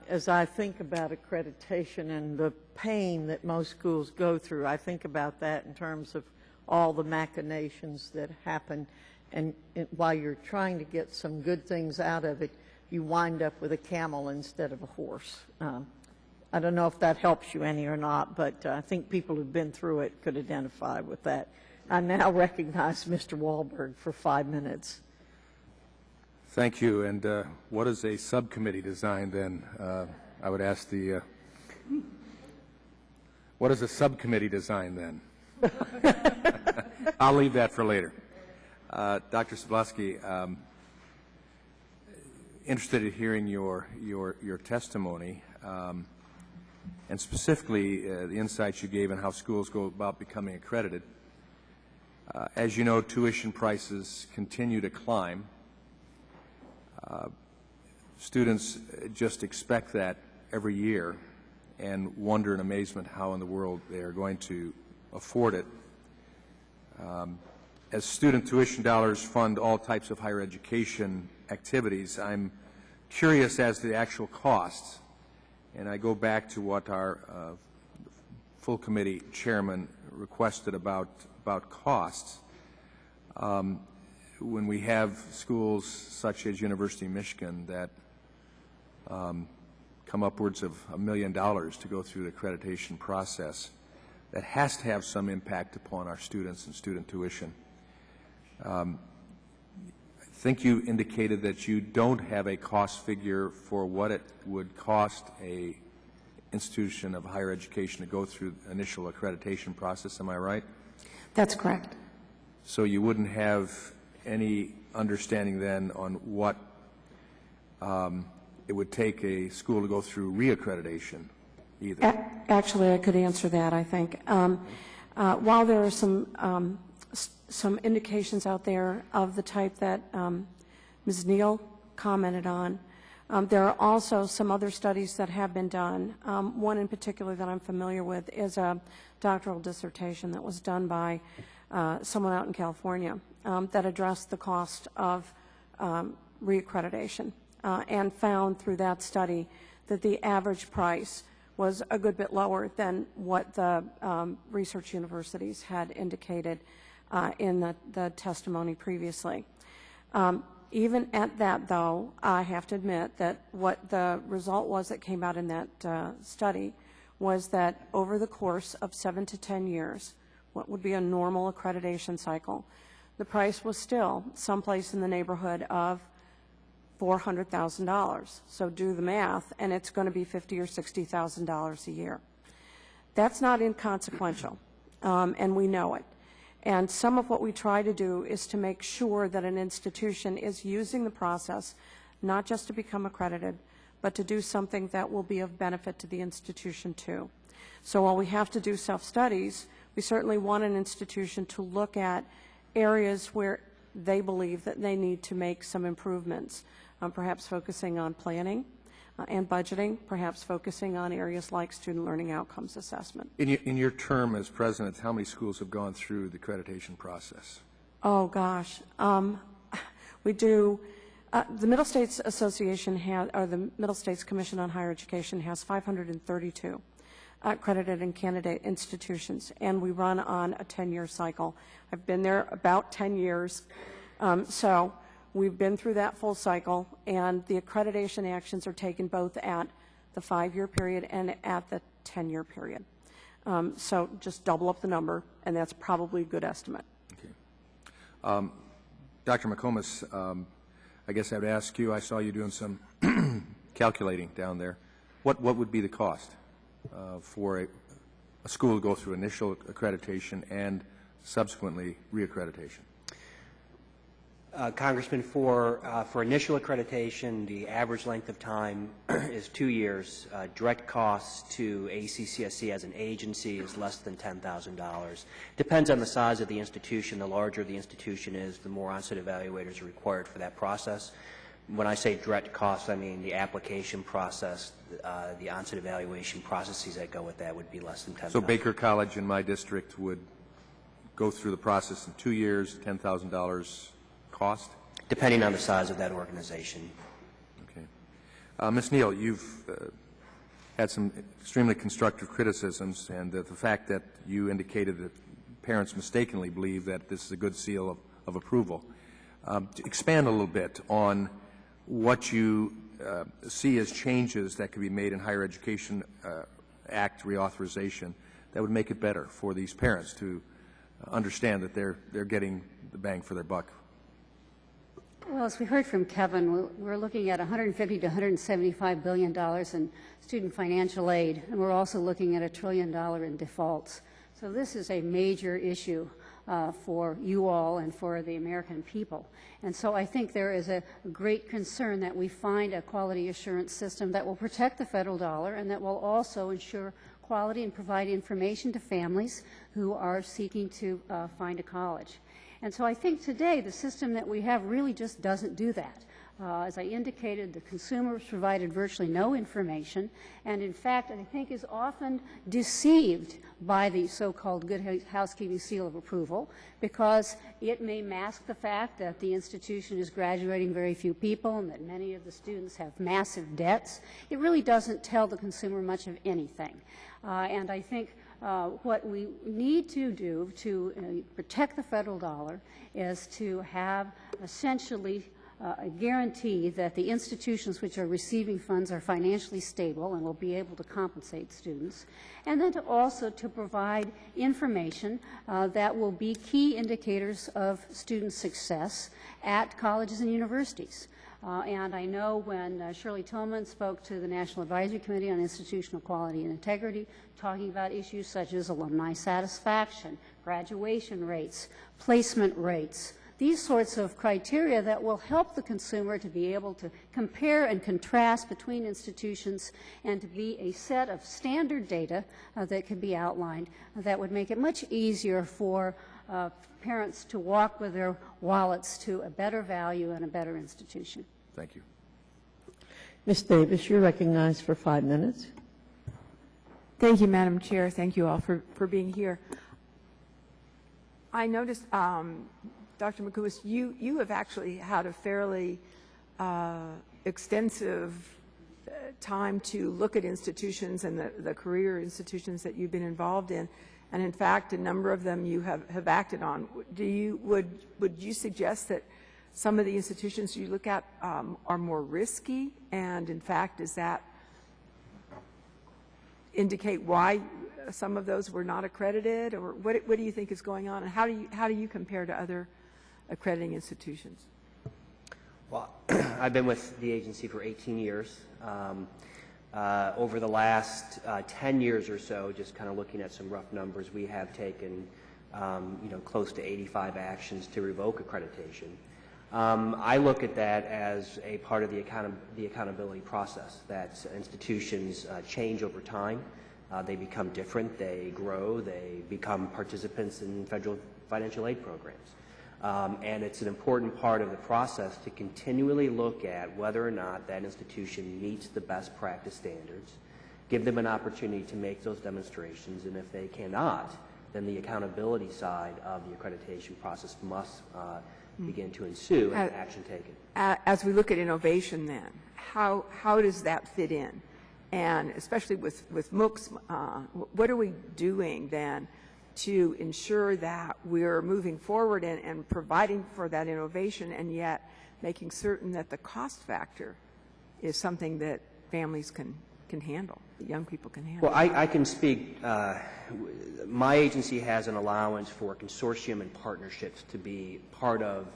As I think about accreditation and the pain that most schools go through, I think about that in terms of all the machinations that happen. And while you're trying to get some good things out of it, you wind up with a camel instead of a horse. I don't know if that helps you any or not, but I think people who've been through it could identify with that. I now recognize Mr. Wahlberg for 5 minutes. Thank you. And what is a subcommittee designed then I would ask the, what is a subcommittee design then? I'll leave that for later. Dr. Sibolski, interested in hearing your testimony, and specifically the insights you gave on how schools go about becoming accredited. As you know, tuition prices continue to climb. Students just expect that every year and wonder in amazement how in the world they are going to afford it. As student tuition dollars fund all types of higher education activities, I'm curious as to the actual costs, and I go back to what our full committee chairman requested about costs. When we have schools such as University of Michigan that come upwards of $1 million to go through the accreditation process, that has to have some impact upon our students and student tuition. I think you indicated that you don't have a cost figure for what it would cost a institution of higher education to go through the initial accreditation process. Am I right? That's correct. So you wouldn't have any understanding then on what it would take a school to go through reaccreditation either? Actually, I could answer that, I think. While there are some indications out there of the type that Ms. Neal commented on, there are also some other studies that have been done. One in particular that I'm familiar with is a doctoral dissertation that was done by someone out in California that addressed the cost of reaccreditation and found through that study that the average price was a good bit lower than what the research universities had indicated in the testimony previously. Even at that, though, I have to admit that what the result was that came out in that study was that over the course of 7 to 10 years, what would be a normal accreditation cycle, the price was still someplace in the neighborhood of $400,000. So do the math, and it's going to be $50,000 or $60,000 a year. That's not inconsequential, and we know it. And some of what we try to do is to make sure that an institution is using the process not just to become accredited, but to do something that will be of benefit to the institution too. So while we have to do self-studies, we certainly want an institution to look at areas where they believe that they need to make some improvements, perhaps focusing on planning and budgeting, perhaps focusing on areas like student learning outcomes assessment. In your term as president, how many schools have gone through the accreditation process? Oh, gosh. We do. The Middle States Association or the Middle States Commission on Higher Education has 532 accredited and candidate institutions, and we run on a 10-year cycle. I've been there about 10 years, so we've been through that full cycle, and the accreditation actions are taken both at the 5-year period and at the 10-year period. So just double up the number, and that's probably a good estimate. Okay. Dr. McComis, I guess I would ask you, I saw you doing some calculating down there. What would be the cost for a school to go through initial accreditation and subsequently reaccreditation? Congressman, for initial accreditation, the average length of time is 2 years. Direct costs to ACCSC as an agency is less than $10,000. Depends on the size of the institution. The larger the institution is, the more on-site evaluators are required for that process. When I say direct costs, I mean the application process, the on-site evaluation processes that go with that would be less than $10,000. So Baker College in my district would go through the process in 2 years, $10,000 cost? Depending on the size of that organization. Okay. Ms. Neal, you've had some extremely constructive criticisms, and the fact that you indicated that parents mistakenly believe that this is a good seal of approval. Expand a little bit on what you see as changes that could be made in Higher Education Act reauthorization that would make it better for these parents to understand that they're getting the bang for their buck. Well, as we heard from Kevin, we're looking at $150 to $175 billion in student financial aid, and we're also looking at $1 trillion in defaults. So this is a major issue for you all and for the American people. And so I think there is a great concern that we find a quality assurance system that will protect the federal dollar and that will also ensure quality and provide information to families who are seeking to find a college. And so I think today the system that we have really just doesn't do that. As I indicated, the consumer is provided virtually no information, and in fact, I think is often deceived by the so-called good housekeeping seal of approval, because it may mask the fact that the institution is graduating very few people and that many of the students have massive debts. It really doesn't tell the consumer much of anything. And I think what we need to do to protect the federal dollar is to have essentially a guarantee that the institutions which are receiving funds are financially stable and will be able to compensate students, and then also to provide information that will be key indicators of student success at colleges and universities. And I know when Shirley Tillman spoke to the National Advisory Committee on Institutional Quality and Integrity, talking about issues such as alumni satisfaction, graduation rates, placement rates, these sorts of criteria that will help the consumer to be able to compare and contrast between institutions and to be a set of standard data that can be outlined that would make it much easier for parents to walk with their wallets to a better value and a better institution. Thank you. Ms. Davis, you're recognized for 5 minutes. Thank you, Madam Chair. Thank you all for being here. I noticed, Dr. McComis, you have actually had a fairly extensive time to look at institutions and the career institutions that you've been involved in, and in fact, a number of them you have acted on. Would you suggest that some of the institutions you look at are more risky, and in fact, does that indicate why some of those were not accredited, or what do you think is going on, and how do you compare to other accrediting institutions? Well, I've been with the agency for 18 years. Over the last 10 years or so, just kind of looking at some rough numbers, we have taken close to 85 actions to revoke accreditation. I look at that as a part of the accountability process, that institutions change over time. They become different, they grow, they become participants in federal financial aid programs. And it's an important part of the process to continually look at whether or not that institution meets the best practice standards, give them an opportunity to make those demonstrations, and if they cannot, then the accountability side of the accreditation process must begin to ensue and action taken. As we look at innovation then, how does that fit in? And especially with MOOCs, what are we doing then to ensure that we're moving forward and providing for that innovation, and yet making certain that the cost factor is something that families can handle, that young people can handle? Well, I can speak. My agency has an allowance for consortium and partnerships to be part of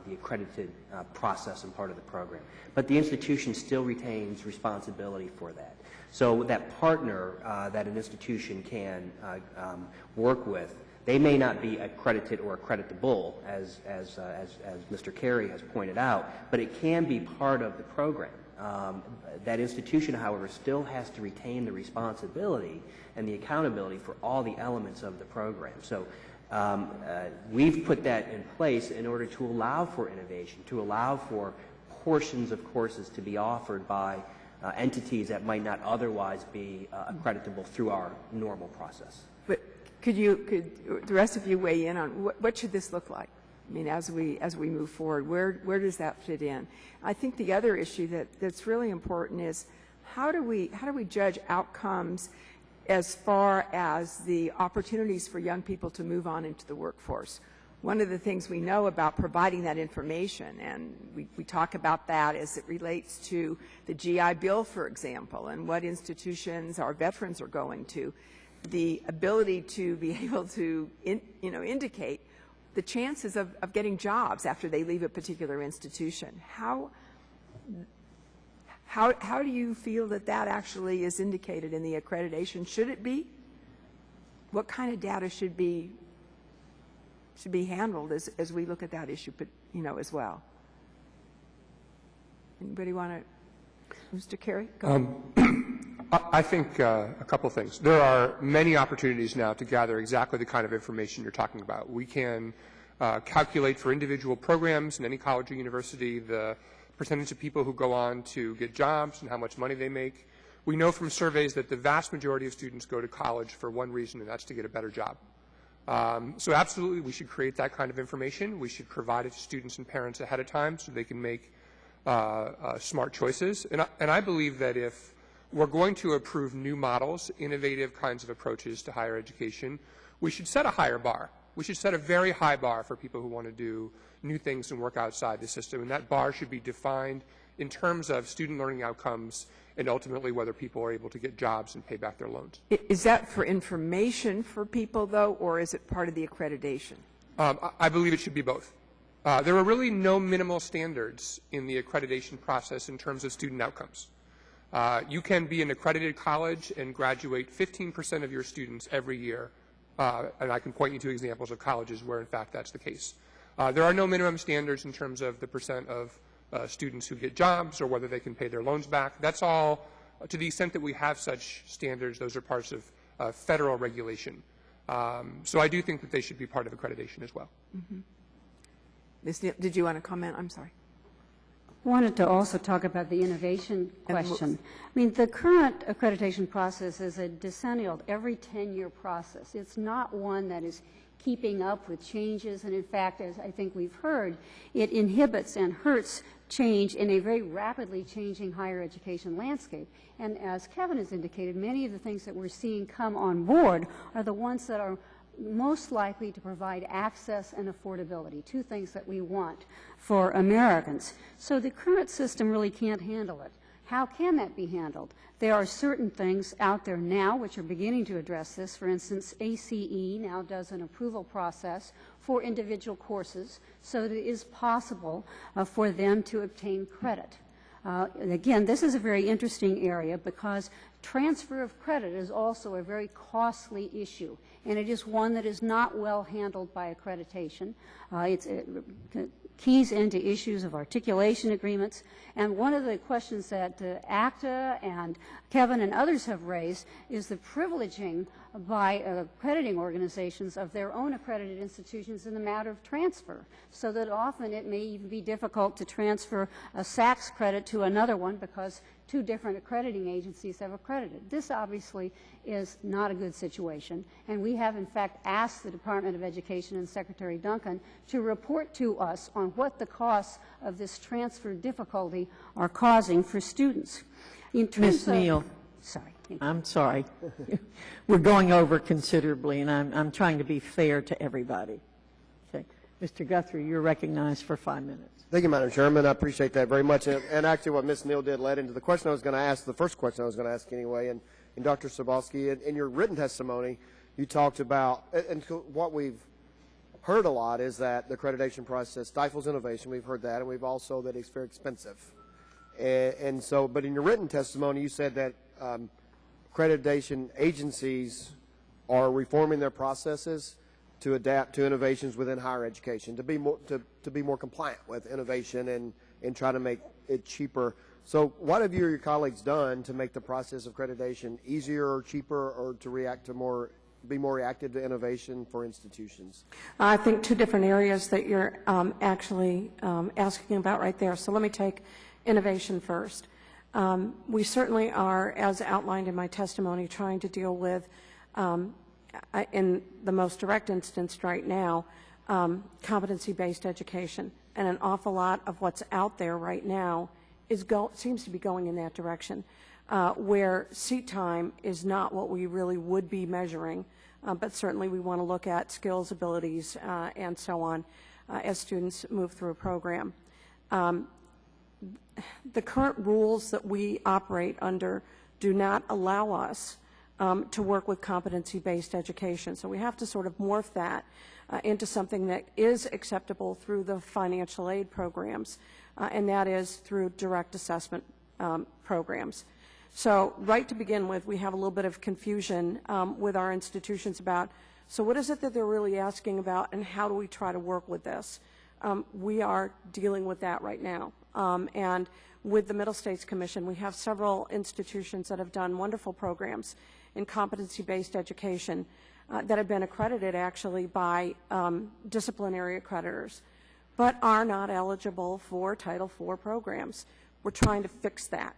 the accredited process and part of the program. But the institution still retains responsibility for that. So that partner that an institution can work with, they may not be accredited or accreditable, as Mr. Carey has pointed out, but it can be part of the program. That institution, however, still has to retain the responsibility and the accountability for all the elements of the program. So we've put that in place in order to allow for innovation, to allow for portions of courses to be offered by entities that might not otherwise be accreditable through our normal process. But could the rest of you weigh in on what should this look like? I mean, as we move forward, where does that fit in? I think the other issue that's really important is how do we judge outcomes as far as the opportunities for young people to move on into the workforce? One of the things we know about providing that information, and we talk about that as it relates to the GI Bill, for example, and what institutions our veterans are going to, the ability to be able to indicate the chances of getting jobs after they leave a particular institution. How do you feel that that actually is indicated in the accreditation? Should it be? What kind of data should be handled as we look at that issue, as well? Anybody want to, Mr. Carey? Go ahead. I think a couple things. There are many opportunities now to gather exactly the kind of information you're talking about. We can calculate for individual programs in any college or university the percentage of people who go on to get jobs and how much money they make. We know from surveys that the vast majority of students go to college for one reason, and that's to get a better job. So absolutely, we should create that kind of information. We should provide it to students and parents ahead of time so they can make smart choices. And I believe that if we're going to approve new models, innovative kinds of approaches to higher education, we should set a higher bar. We should set a very high bar for people who want to do new things and work outside the system. And that bar should be defined in terms of student learning outcomes and ultimately whether people are able to get jobs and pay back their loans. Is that for information for people, though, or is it part of the accreditation? I believe it should be both. There are really no minimal standards in the accreditation process in terms of student outcomes. You can be an accredited college and graduate 15% of your students every year, and I can point you to examples of colleges where, in fact, that's the case. There are no minimum standards in terms of the percent of students who get jobs or whether they can pay their loans back. That's all, to the extent that we have such standards, those are parts of federal regulation. So I do think that they should be part of accreditation as well. Mm-hmm. Ms. Neal, did you want to comment? I'm sorry. I wanted to also talk about the innovation question. I mean, the current accreditation process is a decennial, every 10-year process. It's not one that is keeping up with changes, and in fact, as I think we've heard, it inhibits and hurts change in a very rapidly changing higher education landscape. And as Kevin has indicated, many of the things that we're seeing come on board are the ones that are most likely to provide access and affordability, two things that we want for Americans. So the current system really can't handle it. How can that be handled? There are certain things out there now which are beginning to address this. For instance, ACE now does an approval process for individual courses so that it is possible for them to obtain credit. Again, this is a very interesting area because transfer of credit is also a very costly issue, and it is one that is not well handled by accreditation. It keys into issues of articulation agreements, and one of the questions that ACTA and Kevin and others have raised is the privileging by accrediting organizations of their own accredited institutions in the matter of transfer, so that often it may even be difficult to transfer a SACS credit to another one because two different accrediting agencies have accredited. This obviously is not a good situation, and we have in fact asked the Department of Education and Secretary Duncan to report to us on what the costs of this transfer difficulty are causing for students. Ms. Neal. Sorry. I'm sorry. We're going over considerably, and I'm trying to be fair to everybody. Okay. Mr. Guthrie, you're recognized for 5 minutes. Thank you, Madam Chairman. I appreciate that very much. And actually what Ms. Neal did led into the question I was going to ask, the first question I was going to ask anyway. And Dr. Sibolski, in your written testimony, you talked about, and what we've heard a lot is that the accreditation process stifles innovation. We've heard that, and we've also that it's very expensive. And so, but in your written testimony, you said that accreditation agencies are reforming their processes to adapt to innovations within higher education, to be more compliant with innovation and try to make it cheaper. So what have you or your colleagues done to make the process of accreditation easier or cheaper, or to be more reactive to innovation for institutions? I think two different areas that you're actually asking about right there. So let me take innovation first. We certainly are, as outlined in my testimony, trying to deal with, in the most direct instance right now, competency-based education. And an awful lot of what's out there right now seems to be going in that direction, where seat time is not what we really would be measuring, but certainly we want to look at skills, abilities, and so on as students move through a program. The current rules that we operate under do not allow us to work with competency-based education. So we have to sort of morph that into something that is acceptable through the financial aid programs, and that is through direct assessment programs. So right to begin with, we have a little bit of confusion with our institutions about, so what is it that they're really asking about, and how do we try to work with this? We are dealing with that right now. And with the Middle States Commission, we have several institutions that have done wonderful programs in competency-based education that have been accredited actually by disciplinary accreditors, but are not eligible for Title IV programs. We're trying to fix that.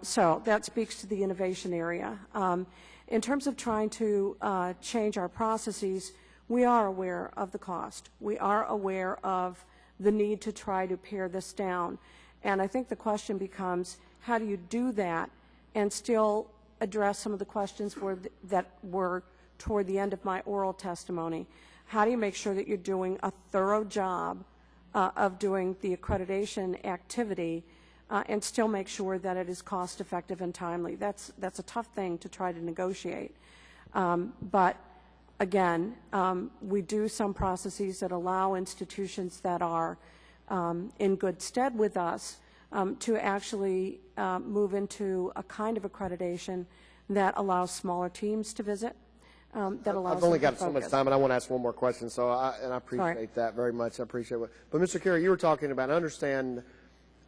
So that speaks to the innovation area. In terms of trying to change our processes, we are aware of the cost. We are aware of the need to try to pare this down. And I think the question becomes, how do you do that and still address some of the questions that were toward the end of my oral testimony? How do you make sure that you're doing a thorough job of doing the accreditation activity and still make sure that it is cost effective and timely? That's a tough thing to try to negotiate. But again, we do some processes that allow institutions that are in good stead with us to actually move into a kind of accreditation that allows smaller teams to visit. That allows I've only them to got so much focus. time, and I want to ask one more question, so I appreciate that very much. I appreciate it. But Mr. Carey, you were talking about, I understand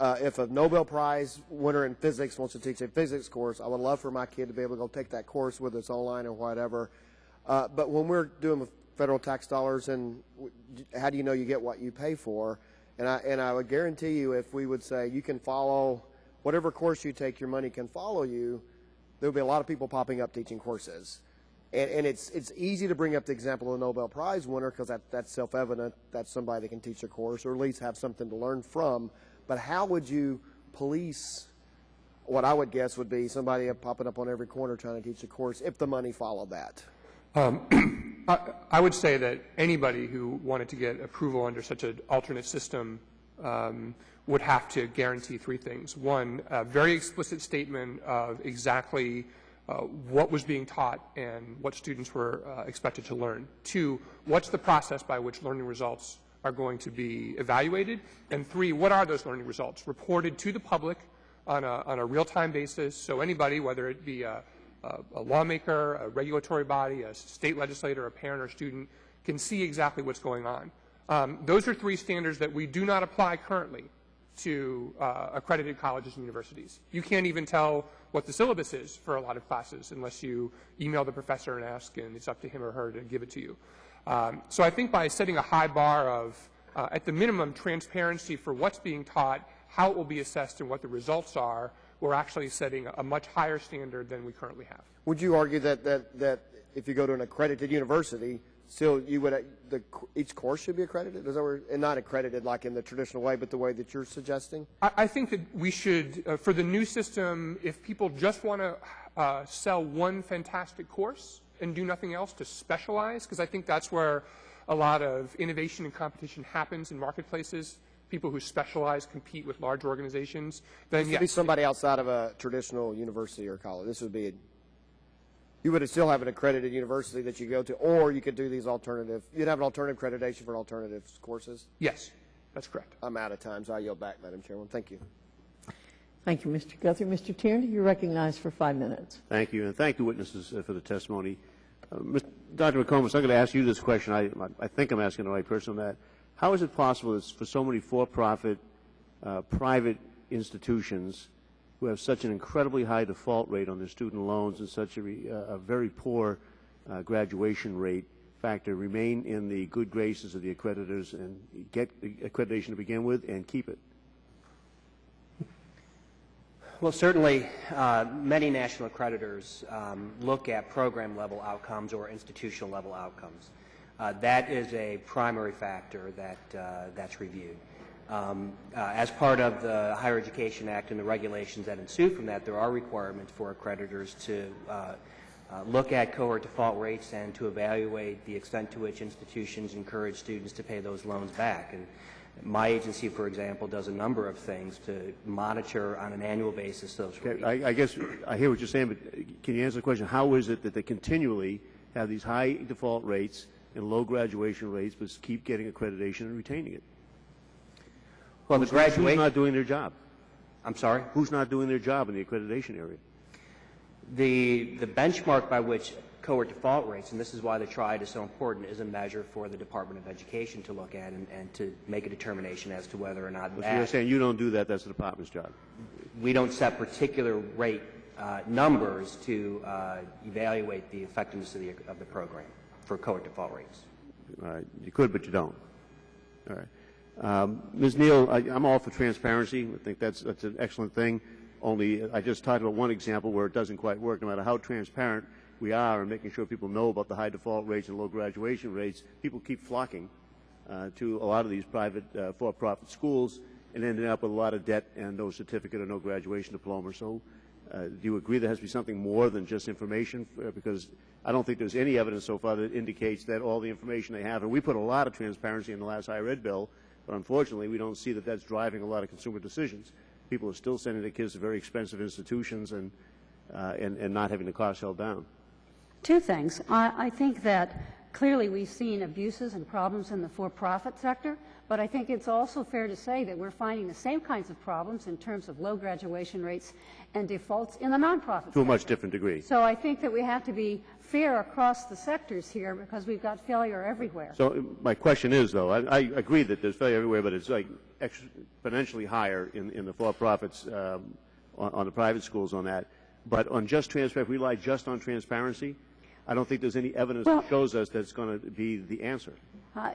if a Nobel Prize winner in physics wants to teach a physics course, I would love for my kid to be able to go take that course, whether it's online or whatever. But when we're doing with federal tax dollars, and how do you know you get what you pay for? And I would guarantee you, if we would say you can follow whatever course you take, your money can follow you, there would be a lot of people popping up teaching courses. And it's easy to bring up the example of a Nobel Prize winner because that's self-evident. That's somebody that can teach a course or at least have something to learn from. But how would you police what I would guess would be somebody popping up on every corner trying to teach a course if the money followed that? I would say that anybody who wanted to get approval under such an alternate system would have to guarantee three things. One, a very explicit statement of exactly what was being taught and what students were expected to learn. Two, what's the process by which learning results are going to be evaluated? And three, what are those learning results? Reported to the public on a real-time basis, so anybody, whether it be a lawmaker, a regulatory body, a state legislator, a parent or student, can see exactly what's going on. Those are three standards that we do not apply currently to accredited colleges and universities. You can't even tell what the syllabus is for a lot of classes unless you email the professor and ask, and it's up to him or her to give it to you. So I think by setting a high bar of, at the minimum, transparency for what's being taught, how it will be assessed, and what the results are, we're actually setting a much higher standard than we currently have. Would you argue that if you go to an accredited university, still you would each course should be accredited? Is that where, and not accredited like in the traditional way, but the way that you're suggesting? I think that we should, for the new system, if people just want to sell one fantastic course and do nothing else to specialize, because I think that's where a lot of innovation and competition happens in marketplaces. People who specialize compete with large organizations. Then This would be somebody outside of a traditional university or college. This would be you would still have an accredited university that you go to, or you could do these alternative. You'd have an alternative accreditation for alternative courses. Yes, that's correct. I'm out of time, so I yield back, Madam Chairman. Thank you. Thank you, Mr. Guthrie. Mr. Tierney, you're recognized for 5 minutes. Thank you, and thank the witnesses for the testimony. Dr. McComis, I'm going to ask you this question. I think I'm asking the right person on that. How is it possible for so many for-profit private institutions who have such an incredibly high default rate on their student loans and such a very poor graduation rate factor remain in the good graces of the accreditors and get accreditation to begin with and keep it? Well, certainly many national accreditors look at program-level outcomes or institutional-level outcomes. That is a primary factor that's reviewed. As part of the Higher Education Act and the regulations that ensue from that, there are requirements for accreditors to look at cohort default rates and to evaluate the extent to which institutions encourage students to pay those loans back. And my agency, for example, does a number of things to monitor on an annual basis those rates. I guess I hear what you're saying, but can you answer the question? How is it that they continually have these high default rates and low graduation rates, but keep getting accreditation and retaining it? Well, the Who's graduate. not doing their job? I'm sorry? Who's not doing their job in the accreditation area? The benchmark by which cohort default rates, and this is why the triad is so important, is a measure for the Department of Education to look at and to make a determination as to whether or not So you're saying you don't do that, that's the department's job? we don't set particular rate numbers to evaluate the effectiveness of the program for cohort default rates. All right. You could, but you don't. All right. Ms. Neal, I'm all for transparency. I think that's an excellent thing. Only I just talked about one example where it doesn't quite work. No matter how transparent we are in making sure people know about the high default rates and low graduation rates, people keep flocking to a lot of these private for-profit schools and ending up with a lot of debt and no certificate or no graduation diploma. So do you agree there has to be something more than just information? Because I don't think there's any evidence so far that indicates that all the information they have, and we put a lot of transparency in the last higher ed bill, but unfortunately we don't see that that's driving a lot of consumer decisions. People are still sending their kids to very expensive institutions and not having the costs held down. Two things. I think that clearly we've seen abuses and problems in the for-profit sector, but I think it's also fair to say that we're finding the same kinds of problems in terms of low graduation rates and defaults in the nonprofit sector. To a much different degree. So I think that we have to be fair across the sectors here because we've got failure everywhere. So my question is, though, I agree that there's failure everywhere, but it's like exponentially higher in the for-profits on the private schools on that. But on just transparency, if we rely just on transparency, I don't think there's any evidence that shows us that's going to be the answer.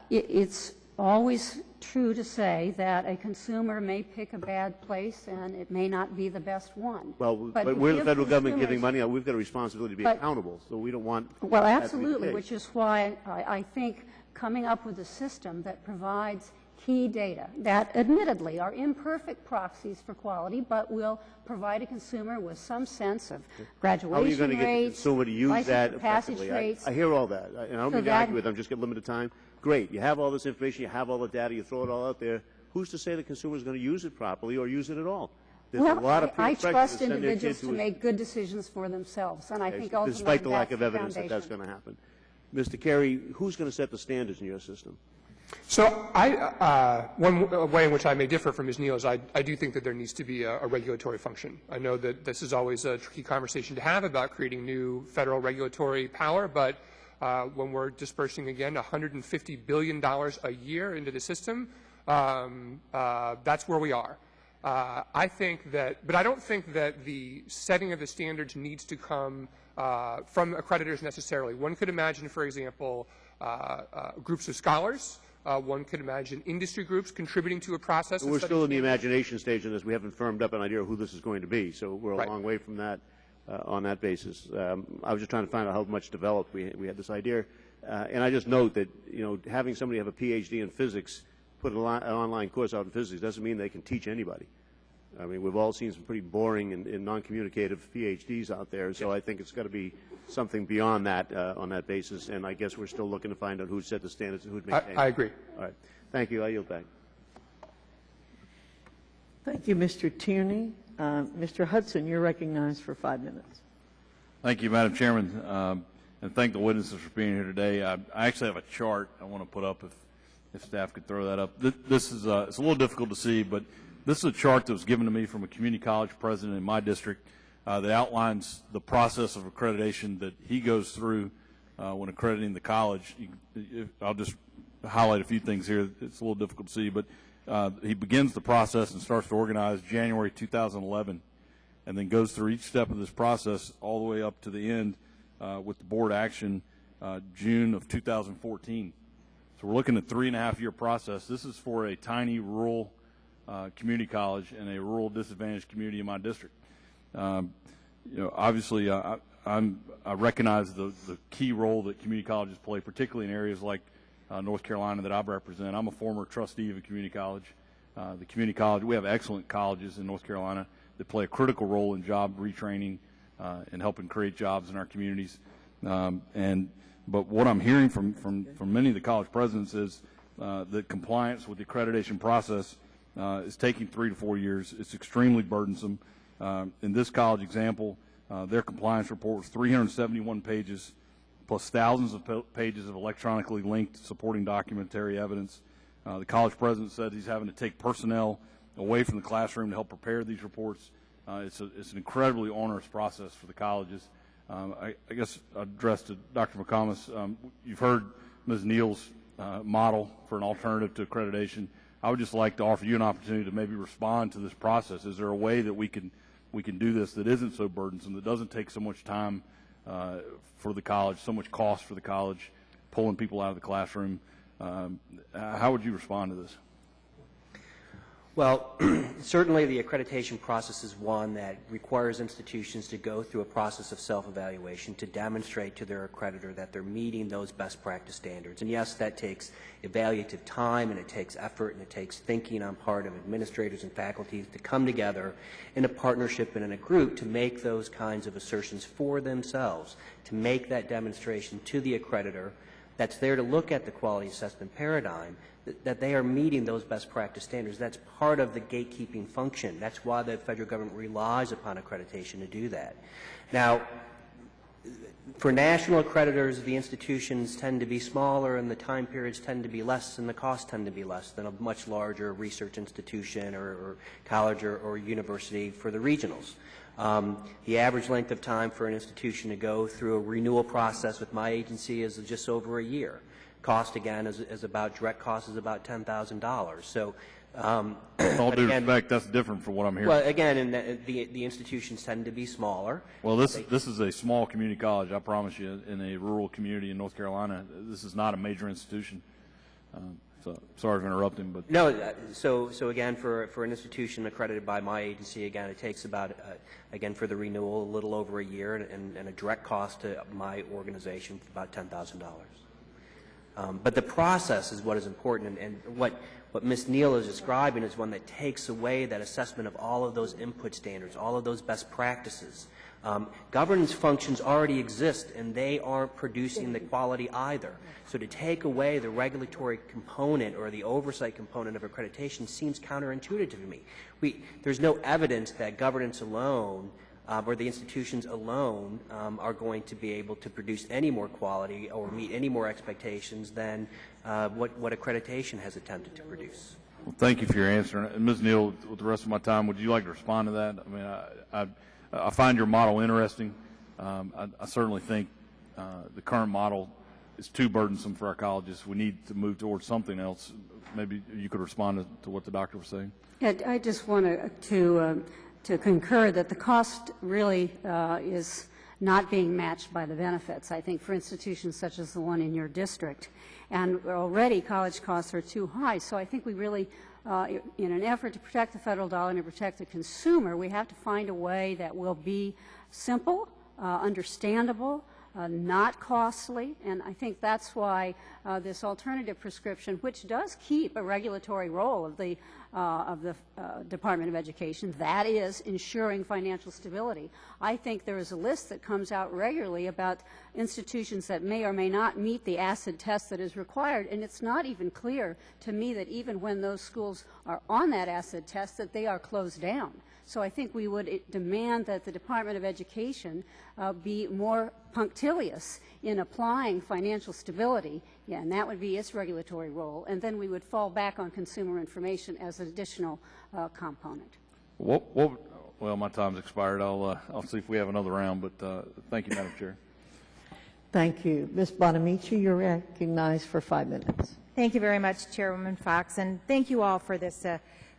It's always true to say that a consumer may pick a bad place and it may not be the best one. Well, but we're the federal government giving money out. We've got a responsibility to be accountable, so we don't want Well, that absolutely, to be the which case. is why I think coming up with a system that provides key data that admittedly are imperfect proxies for quality, but will provide a consumer with some sense of graduation How are you going to get the rates, consumer to use that passage effectively? rates. I hear all that, and I don't mean to argue with it. I'm just getting limited time. Great, you have all this information, you have all the data, you throw it all out there. Who's to say the consumer is going to use it properly or use it at all? There's a lot of I pressure trust to send their individuals kids to make good decisions for themselves, and I think ultimately despite the lack that's of the evidence that that's foundation. going to happen. Mr. Carey, who's going to set the standards in your system? So one way in which I may differ from Ms. Neal is I do think that there needs to be a regulatory function. I know that this is always a tricky conversation to have about creating new federal regulatory power, but when we're dispersing, again, $150 billion a year into the system, that's where we are. I think that, but I don't think that the setting of the standards needs to come from accreditors necessarily. One could imagine, for example, groups of scholars. One could imagine industry groups contributing to a process. We're still in the imagination stage in this. We haven't firmed up an idea of who this is going to be, so we're a long way from that on that basis. I was just trying to find out how much developed we had this idea. And I just note that, you know, having somebody have a PhD in physics, put an online course out in physics, doesn't mean they can teach anybody. I mean, we've all seen some pretty boring and non-communicative PhDs out there, so I think it's got to be something beyond that on that basis, and I guess we're still looking to find out who set the standards and who'd maintain them. I agree. All right. Thank you. I yield back. Thank you, Mr. Tierney. Mr. Hudson, you're recognized for 5 minutes. Thank you, Madam Chairman, and thank the witnesses for being here today. I actually have a chart I want to put up if staff could throw that up. This is it's a little difficult to see, but this is a chart that was given to me from a community college president in my district that outlines the process of accreditation that he goes through when accrediting the college. I'll just highlight a few things here. It's a little difficult to see, but he begins the process and starts to organize January 2011, and then goes through each step of this process all the way up to the end with the board action June of 2014. So we're looking at a 3.5-year process. This is for a tiny rural community college in a rural disadvantaged community in my district. You know, obviously, I recognize the key role that community colleges play, particularly in areas like North Carolina that I represent. I'm a former trustee of a community college. The community college, we have excellent colleges in North Carolina that play a critical role in job retraining and helping create jobs in our communities. But what I'm hearing from many of the college presidents is that compliance with the accreditation process is taking 3 to 4 years. It's extremely burdensome. In this college example, their compliance report was 371 pages, plus thousands of pages of electronically linked supporting documentary evidence. The college president said he's having to take personnel away from the classroom to help prepare these reports. It's an incredibly onerous process for the colleges. I guess addressed to Dr. McComis, you've heard Ms. Neal's model for an alternative to accreditation. I would just like to offer you an opportunity to maybe respond to this process. Is there a way that we can do this that isn't so burdensome, that doesn't take so much time for the college, so much cost for the college, pulling people out of the classroom? How would you respond to this? Well, certainly the accreditation process is one that requires institutions to go through a process of self-evaluation to demonstrate to their accreditor that they're meeting those best practice standards. And yes, that takes evaluative time, and it takes effort, and it takes thinking on part of administrators and faculty to come together in a partnership and in a group to make those kinds of assertions for themselves, to make that demonstration to the accreditor that's there to look at the quality assessment paradigm, that they are meeting those best practice standards. That's part of the gatekeeping function. That's why the federal government relies upon accreditation to do that. Now, for national accreditors, the institutions tend to be smaller and the time periods tend to be less and the costs tend to be less than a much larger research institution or college or university for the regionals. The average length of time for an institution to go through a renewal process with my agency is just over a year. Cost, again, is about, direct cost is about $10,000. So, all due respect, that's different from what I'm hearing. Well, again, and the institutions tend to be smaller. Well, this is a small community college, I promise you, in a rural community in North Carolina. This is not a major institution. So sorry for interrupting, but no. So again, for an institution accredited by my agency, again, it takes about again for the renewal a little over a year, and a direct cost to my organization about $10,000. But the process is what is important, and what Ms. Neal is describing is one that takes away that assessment of all of those input standards, all of those best practices. Governance functions already exist, and they aren't producing the quality either. So to take away the regulatory component or the oversight component of accreditation seems counterintuitive to me. There's no evidence that governance alone or the institutions alone are going to be able to produce any more quality or meet any more expectations than what accreditation has attempted to produce. Well, thank you for your answer. And Ms. Neal, with the rest of my time, would you like to respond to that? I mean, I find your model interesting. I certainly think the current model is too burdensome for our colleges. We need to move towards something else. Maybe you could respond to what the doctor was saying. Yeah, I just want to concur that the cost really is not being matched by the benefits, I think, for institutions such as the one in your district. And already college costs are too high. So I think we really, in an effort to protect the federal dollar and to protect the consumer, we have to find a way that will be simple, understandable, not costly, and I think that's why this alternative prescription, which does keep a regulatory role of the Department of Education, that is ensuring financial stability. I think there is a list that comes out regularly about institutions that may or may not meet the acid test that is required, and it's not even clear to me that even when those schools are on that acid test that they are closed down. So I think we would demand that the Department of Education be more punctilious in applying financial stability, and that would be its regulatory role, and then we would fall back on consumer information as an additional component. Well, my time's expired. I'll see if we have another round, but thank you, Madam Chair. Thank you. Ms. Bonamici, you're recognized for 5 minutes. Thank you very much, Chairwoman Fox, and thank you all for this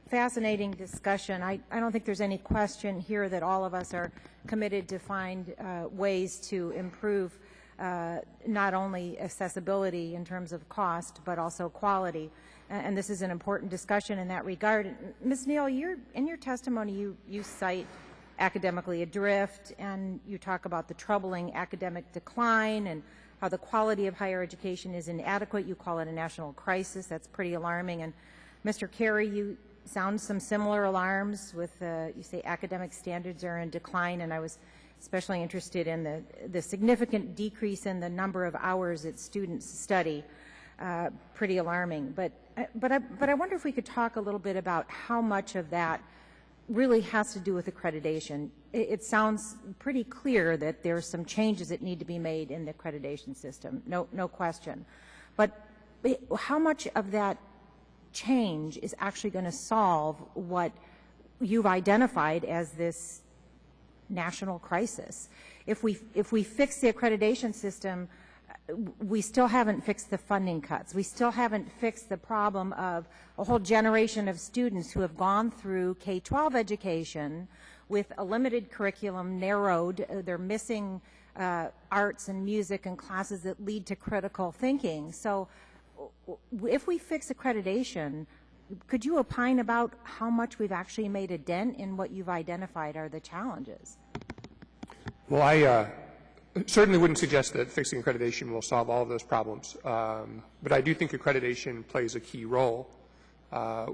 fascinating discussion. I don't think there's any question here that all of us are committed to find ways to improve not only accessibility in terms of cost, but also quality. And this is an important discussion in that regard. Ms. Neal, in your testimony, you cite academically adrift, and you talk about the troubling academic decline and how the quality of higher education is inadequate. You call it a national crisis. That's pretty alarming. And Mr. Carey, you sound some similar alarms with, you say academic standards are in decline, and I was especially interested in the significant decrease in the number of hours that students study. Pretty alarming. But I wonder if we could talk a little bit about how much of that really has to do with accreditation. it sounds pretty clear that there are some changes that need to be made in the accreditation system, no question. But how much of that change is actually going to solve what you've identified as this national crisis? If we fix the accreditation system, we still haven't fixed the funding cuts. We still haven't fixed the problem of a whole generation of students who have gone through K-12 education with a limited curriculum, narrowed. They're missing arts and music and classes that lead to critical thinking. So if we fix accreditation, could you opine about how much we've actually made a dent in what you've identified are the challenges? Well, I certainly wouldn't suggest that fixing accreditation will solve all of those problems, but I do think accreditation plays a key role.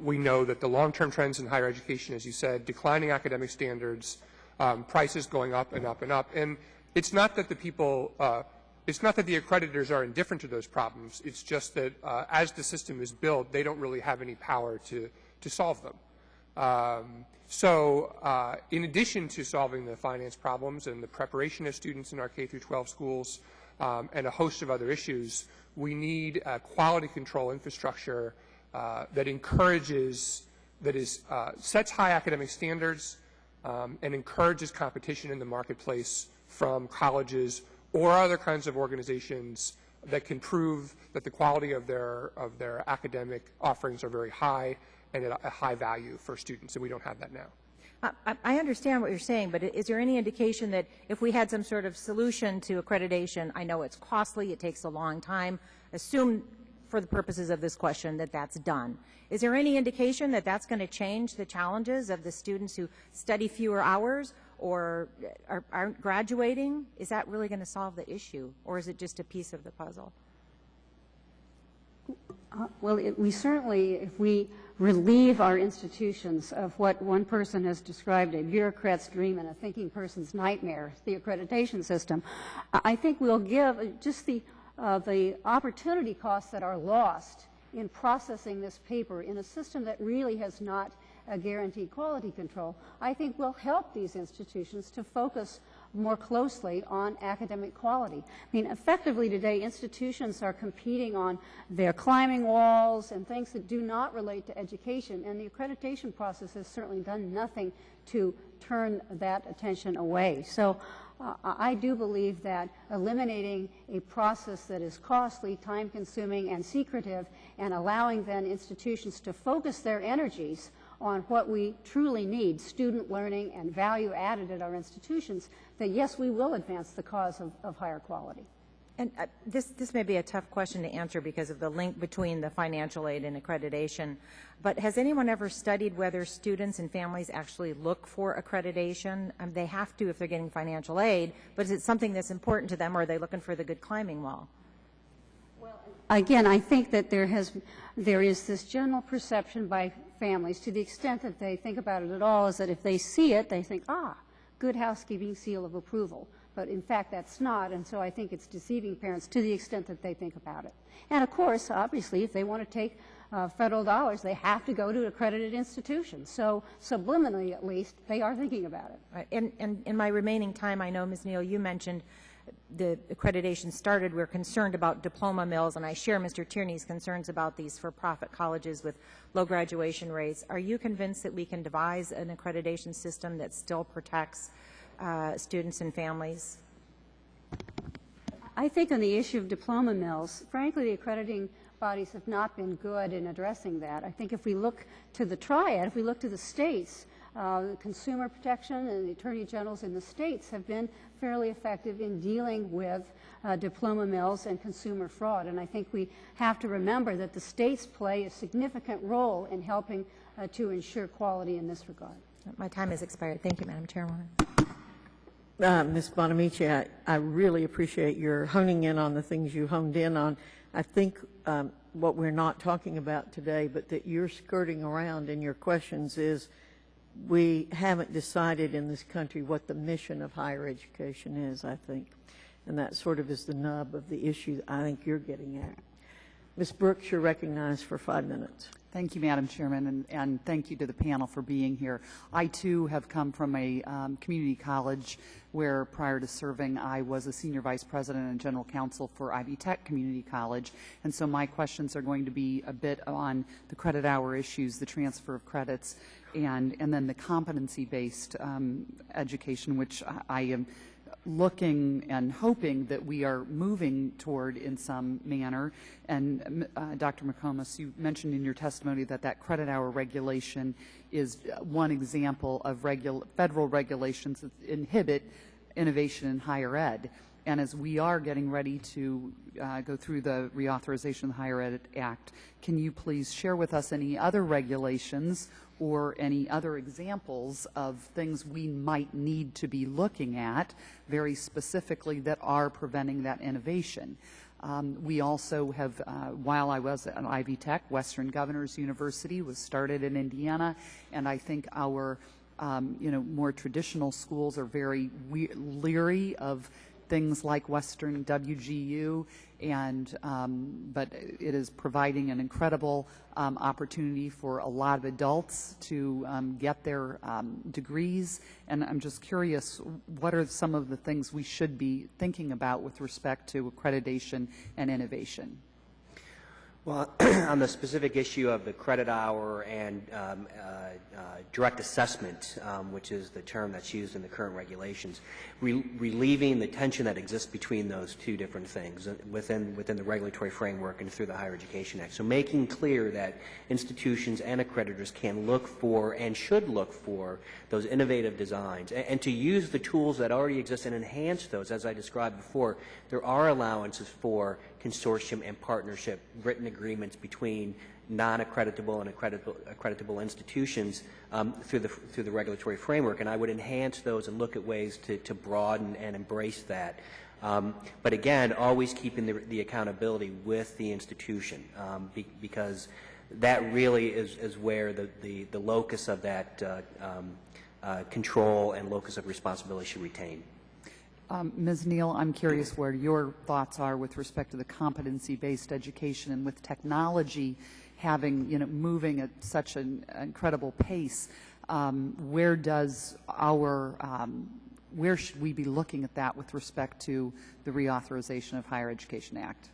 We know that the long-term trends in higher education, as you said, declining academic standards, prices going up and up and up, and it's not that the people, it's not that the accreditors are indifferent to those problems. It's just that as the system is built, they don't really have any power to solve them. So in addition to solving the finance problems and the preparation of students in our K-12 schools and a host of other issues, we need a quality control infrastructure that encourages, sets high academic standards and encourages competition in the marketplace from colleges or other kinds of organizations that can prove that the quality of their academic offerings are very high and at a high value for students, and we don't have that now. I understand what you're saying, but is there any indication that if we had some sort of solution to accreditation, I know it's costly, it takes a long time, assume for the purposes of this question that that's done. Is there any indication that that's going to change the challenges of the students who study fewer hours or aren't graduating? Is that really going to solve the issue, or is it just a piece of the puzzle? Well, we certainly, if we relieve our institutions of what one person has described, a bureaucrat's dream and a thinking person's nightmare, the accreditation system, I think we'll give just the opportunity costs that are lost in processing this paper in a system that really has not guaranteed quality control, I think will help these institutions to focus more closely on academic quality. I mean, effectively today, institutions are competing on their climbing walls and things that do not relate to education, and the accreditation process has certainly done nothing to turn that attention away. So I do believe that eliminating a process that is costly, time-consuming, and secretive, and allowing then institutions to focus their energies on what we truly need, student learning and value added at our institutions, that yes, we will advance the cause of higher quality. And this may be a tough question to answer because of the link between the financial aid and accreditation, but has anyone ever studied whether students and families actually look for accreditation? They have to if they're getting financial aid, but is it something that's important to them, or are they looking for the good climbing wall? Well, again, I think that there is this general perception by families, to the extent that they think about it at all, is that if they see it, they think, good housekeeping seal of approval. But in fact, that's not, and so I think it's deceiving parents to the extent that they think about it. And of course, obviously, if they want to take federal dollars, they have to go to accredited institutions. So subliminally, at least, they are thinking about it. Right. And in my remaining time, I know, Ms. Neal, you mentioned the accreditation started. We're concerned about diploma mills, and I share Mr. Tierney's concerns about these for-profit colleges with low graduation rates. Are you convinced that we can devise an accreditation system that still protects students and families? I think on the issue of diploma mills, frankly, the accrediting bodies have not been good in addressing that. I think if we look to the triad, if we look to the states, consumer protection and the attorney generals in the states have been fairly effective in dealing with diploma mills and consumer fraud. And I think we have to remember that the states play a significant role in helping to ensure quality in this regard. My time has expired. Thank you, Madam Chairwoman. Ms. Bonamici, I really appreciate your honing in on the things you honed in on. I think what we're not talking about today, but that you're skirting around in your questions, is we haven't decided in this country what the mission of higher education is, I think. And that sort of is the nub of the issue I think you're getting at. Ms. Brooks, you're recognized for 5 minutes. Thank you, Madam Chairman, and thank you to the panel for being here. I, too, have come from a community college where, prior to serving, I was a senior vice president and general counsel for Ivy Tech Community College, and so my questions are going to be a bit on the credit hour issues, the transfer of credits, and then the competency-based education, which I am looking and hoping that we are moving toward in some manner. And Dr. McComis, you mentioned in your testimony that that credit hour regulation is one example of federal regulations that inhibit innovation in higher ed. And as we are getting ready to go through the reauthorization of the Higher Ed Act, can you please share with us any other regulations or any other examples of things we might need to be looking at very specifically that are preventing that innovation? We also have, while I was at Ivy Tech, Western Governors University was started in Indiana, and I think our more traditional schools are very leery of things like Western WGU, and but it is providing an incredible opportunity for a lot of adults to get their degrees. And I'm just curious, what are some of the things we should be thinking about with respect to accreditation and innovation? Well, on the specific issue of the credit hour and direct assessment, which is the term that's used in the current regulations, relieving the tension that exists between those two different things within the regulatory framework and through the Higher Education Act. So making clear that institutions and accreditors can look for and should look for those innovative designs and to use the tools that already exist and enhance those. As I described before, there are allowances for consortium and partnership written agreements between non-accreditable and accreditable institutions through the regulatory framework, and I would enhance those and look at ways to broaden and embrace that. But again, always keeping the accountability with the institution, because that really is where the locus of that control and locus of responsibility should retain. Ms. Neal, I'm curious where your thoughts are with respect to the competency-based education, and with technology having, moving at such an incredible pace, where should we be looking at that with respect to the reauthorization of Higher Education Act?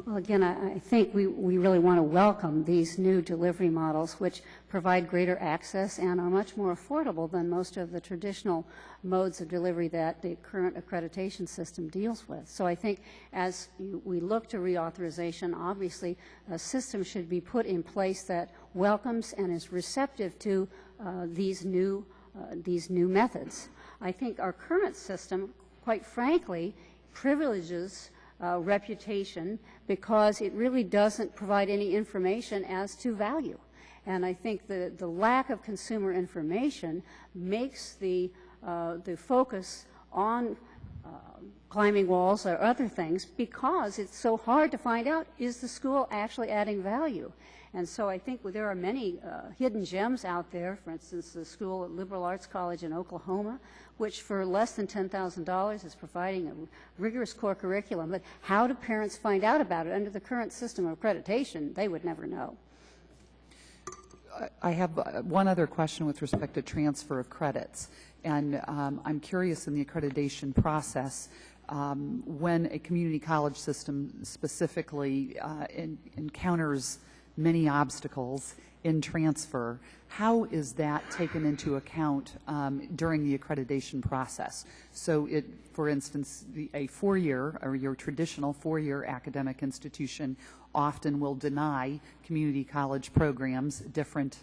Well, again, I think we really want to welcome these new delivery models, which provide greater access and are much more affordable than most of the traditional modes of delivery that the current accreditation system deals with. So I think as we look to reauthorization, obviously a system should be put in place that welcomes and is receptive to these new methods. I think our current system, quite frankly, privileges reputation because it really doesn't provide any information as to value. And I think the lack of consumer information makes the focus on climbing walls or other things, because it's so hard to find out, is the school actually adding value? And so I think there are many hidden gems out there. For instance, the school at Liberal Arts College in Oklahoma, which for less than $10,000 is providing a rigorous core curriculum. But how do parents find out about it? Under the current system of accreditation, they would never know. I have one other question with respect to transfer of credits. And I'm curious, in the accreditation process, when a community college system specifically encounters many obstacles in transfer, how is that taken into account during the accreditation process? So, for instance, a four-year, or your traditional four-year academic institution often will deny community college programs different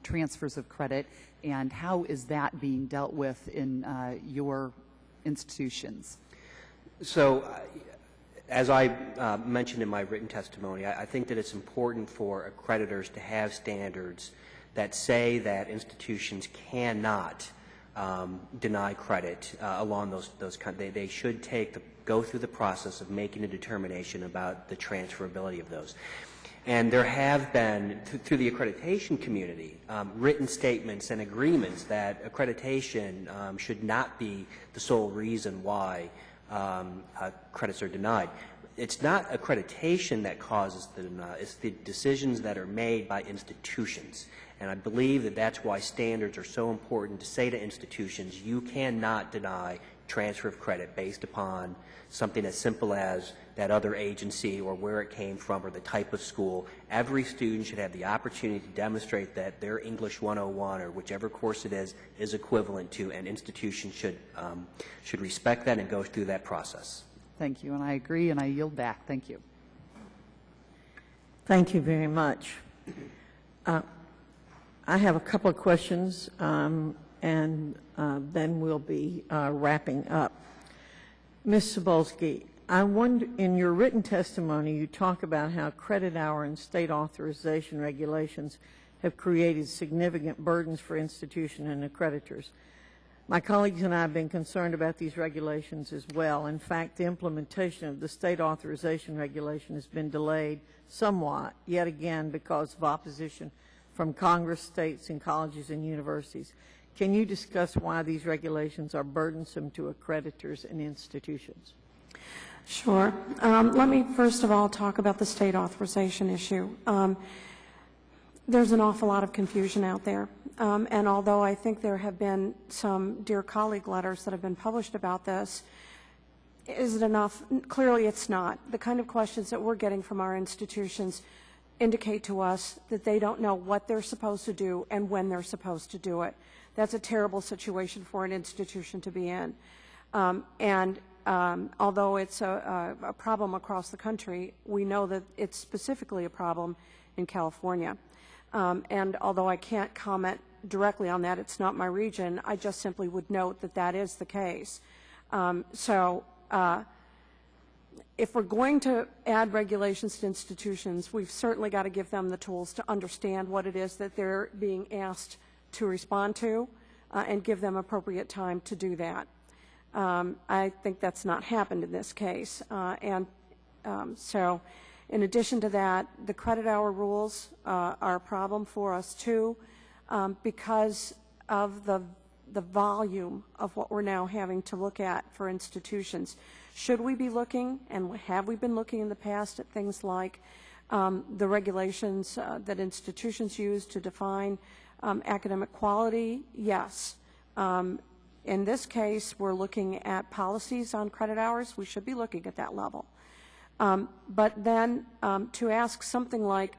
transfers of credit, and how is that being dealt with in your institutions? So, as I mentioned in my written testimony, I think that it's important for accreditors to have standards that say that institutions cannot deny credit along those they should go through the process of making a determination about the transferability of those. And there have been, through the accreditation community, written statements and agreements that accreditation should not be the sole reason why credits are denied. it's not accreditation that causes the denial. It's the decisions that are made by institutions. And I believe that that's why standards are so important to say to institutions, you cannot deny transfer of credit based upon something as simple as that other agency or where it came from or the type of school. Every student should have the opportunity to demonstrate that their English 101 or whichever course it is equivalent to, and institutions should respect that and go through that process. Thank you, and I agree, and I yield back. Thank you. Thank you very much. I have a couple of questions, and then we'll be wrapping up. Ms. Sibolski, I wonder, in your written testimony, you talk about how credit hour and state authorization regulations have created significant burdens for institutions and accreditors. My colleagues and I have been concerned about these regulations as well. In fact, the implementation of the state authorization regulation has been delayed somewhat, yet again because of opposition from Congress, states, and colleges and universities. Can you discuss why these regulations are burdensome to accreditors and institutions? Sure. Let me first of all talk about the state authorization issue. There's an awful lot of confusion out there. And although I think there have been some dear colleague letters that have been published about this, is it enough? Clearly it's not. The kind of questions that we're getting from our institutions indicate to us that they don't know what they're supposed to do and when they're supposed to do it. That's a terrible situation for an institution to be in. Although it's a problem across the country, we know that it's specifically a problem in California. And although I can't comment directly on that, it's not my region, I just simply would note that that is the case. If we're going to add regulations to institutions, we've certainly got to give them the tools to understand what it is that they're being asked to respond to and give them appropriate time to do that. I think that's not happened in this case. So in addition to that, the credit hour rules are a problem for us too because of the volume of what we're now having to look at for institutions. Should we be looking, and have we been looking in the past, at things like the regulations that institutions use to define academic quality? Yes. In this case, we're looking at policies on credit hours. We should be looking at that level. But then to ask something like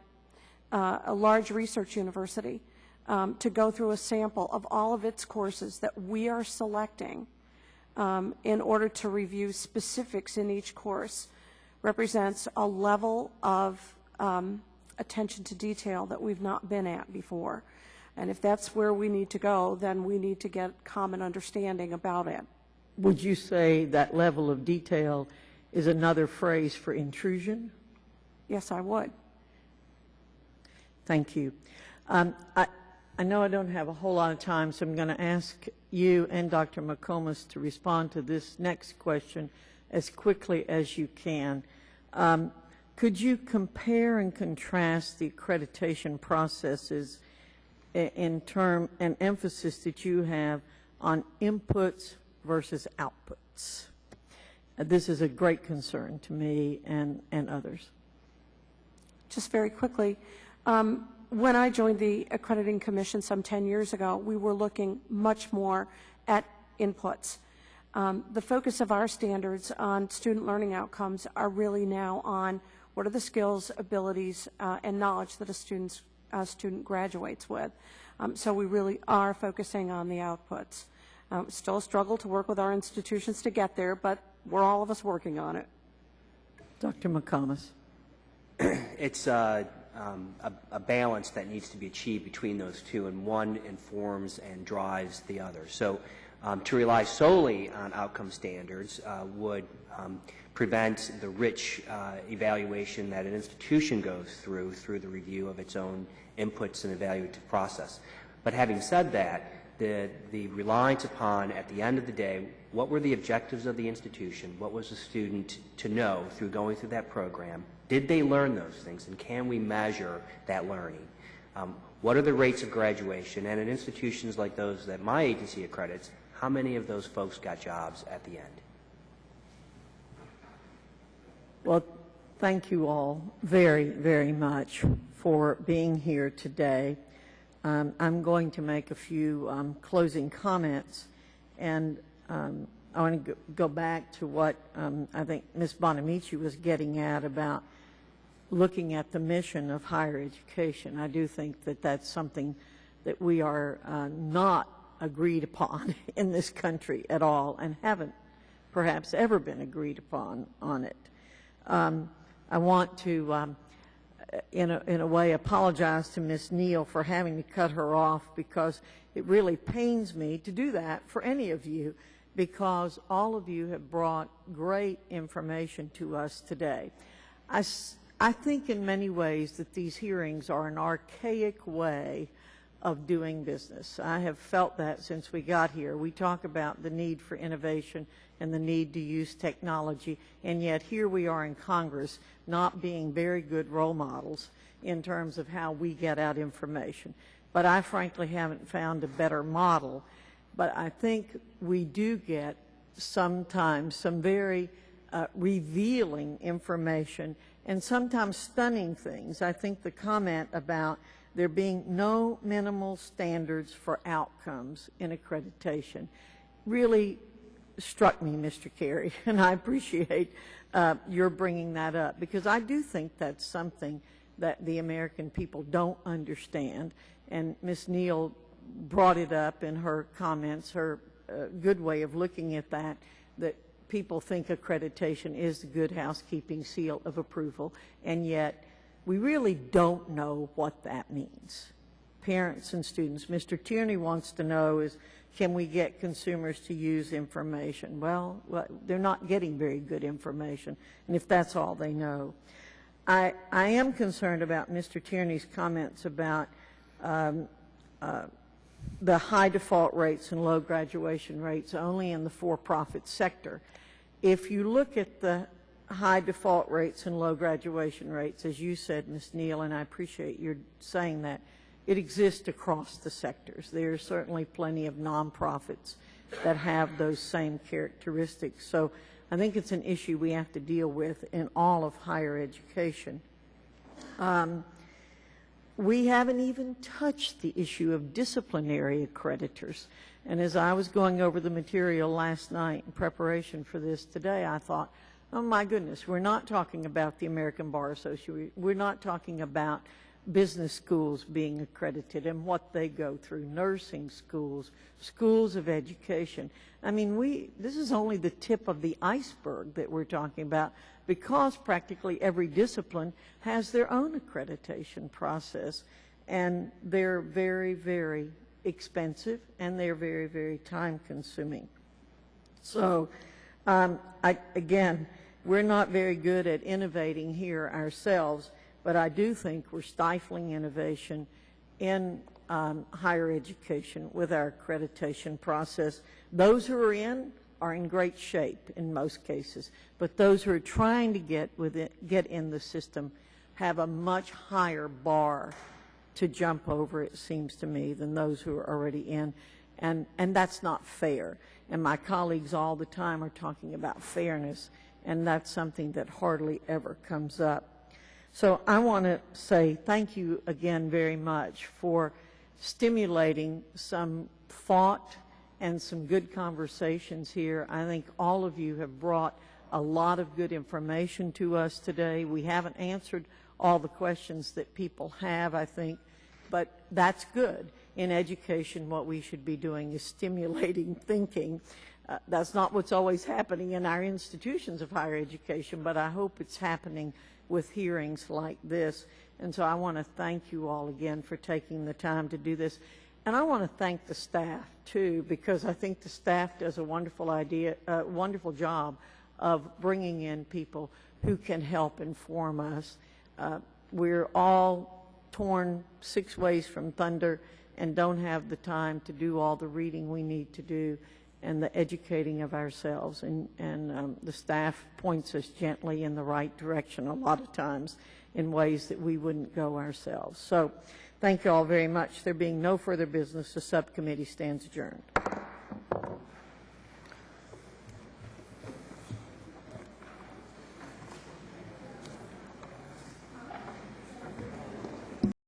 a large research university to go through a sample of all of its courses that we are selecting in order to review specifics in each course represents a level of attention to detail that we've not been at before. And if that's where we need to go, then we need to get common understanding about it. Would you say that level of detail is another phrase for intrusion? Yes, I would. Thank you. I know I don't have a whole lot of time, so I'm going to ask you and Dr. McComis to respond to this next question as quickly as you can. Could you compare and contrast the accreditation processes in term and emphasis that you have on inputs versus outputs? This is a great concern to me and others. Just very quickly, when I joined the Accrediting Commission some 10 years ago, we were looking much more at inputs. The focus of our standards on student learning outcomes are really now on what are the skills, abilities, and knowledge that a student graduates with. So we really are focusing on the outputs. Still a struggle to work with our institutions to get there, but we're all of us working on it. Dr. McComis. It's a balance that needs to be achieved between those two, and one informs and drives the other. So to rely solely on outcome standards would prevent the rich evaluation that an institution goes through the review of its own inputs and evaluative process. But having said that, the reliance upon, at the end of the day, what were the objectives of the institution, what was the student to know through going through that program, did they learn those things, and can we measure that learning? What are the rates of graduation, and in institutions like those that my agency accredits, how many of those folks got jobs at the end? Well, thank you all very, very much for being here today. I'm going to make a few closing comments, and I want to go back to what I think Ms. Bonamici was getting at about looking at the mission of higher education. I do think that that's something that we are not agreed upon in this country at all, and haven't perhaps ever been agreed upon on it. I want to, in a way, apologize to Ms. Neal for having to cut her off, because it really pains me to do that for any of you, because all of you have brought great information to us today. I think in many ways that these hearings are an archaic way of doing business. I have felt that since we got here. We talk about the need for innovation and the need to use technology, and yet here we are in Congress not being very good role models in terms of how we get out information. But I frankly haven't found a better model. But I think we do get sometimes some very revealing information and sometimes stunning things. I think the comment about there being no minimal standards for outcomes in accreditation really struck me, Mr. Carey, and I appreciate your bringing that up, because I do think that's something that the American people don't understand, and Ms. Neal brought it up in her comments, her good way of looking at that, that people think accreditation is the good housekeeping seal of approval, and yet we really don't know what that means. Parents and students. Mr. Tierney wants to know is, can we get consumers to use information? Well, they're not getting very good information, and if that's all they know. I am concerned about Mr. Tierney's comments about the high default rates and low graduation rates only in the for-profit sector. If you look at the high default rates and low graduation rates, as you said, Ms. Neal, and I appreciate your saying that, it exists across the sectors. There are certainly plenty of nonprofits that have those same characteristics. So I think it's an issue we have to deal with in all of higher education. We haven't even touched the issue of disciplinary accreditors. And as I was going over the material last night in preparation for this today, I thought, oh my goodness, we're not talking about the American Bar Association. We're not talking about business schools being accredited and what they go through, nursing schools, schools of education. I mean, this is only the tip of the iceberg that we're talking about, because practically every discipline has their own accreditation process, and they're very, very expensive, and they're very, very time consuming. So again, we're not very good at innovating here ourselves, but I do think we're stifling innovation in higher education with our accreditation process. Those who are in great shape in most cases, but those who are trying to get in the system have a much higher bar to jump over, it seems to me, than those who are already in, and that's not fair. And my colleagues all the time are talking about fairness, and that's something that hardly ever comes up. So I want to say thank you again very much for stimulating some thought and some good conversations here. I think all of you have brought a lot of good information to us today. We haven't answered all the questions that people have, I think, but that's good. In education, what we should be doing is stimulating thinking. That's not what's always happening in our institutions of higher education, but I hope it's happening with hearings like this. And so I want to thank you all again for taking the time to do this. And I want to thank the staff, too, because I think the staff does a wonderful job of bringing in people who can help inform us. We're all torn 6 ways from thunder and don't have the time to do all the reading we need to do and the educating of ourselves, and the staff points us gently in the right direction a lot of times in ways that we wouldn't go ourselves. So thank you all very much. There being no further business, the subcommittee stands adjourned.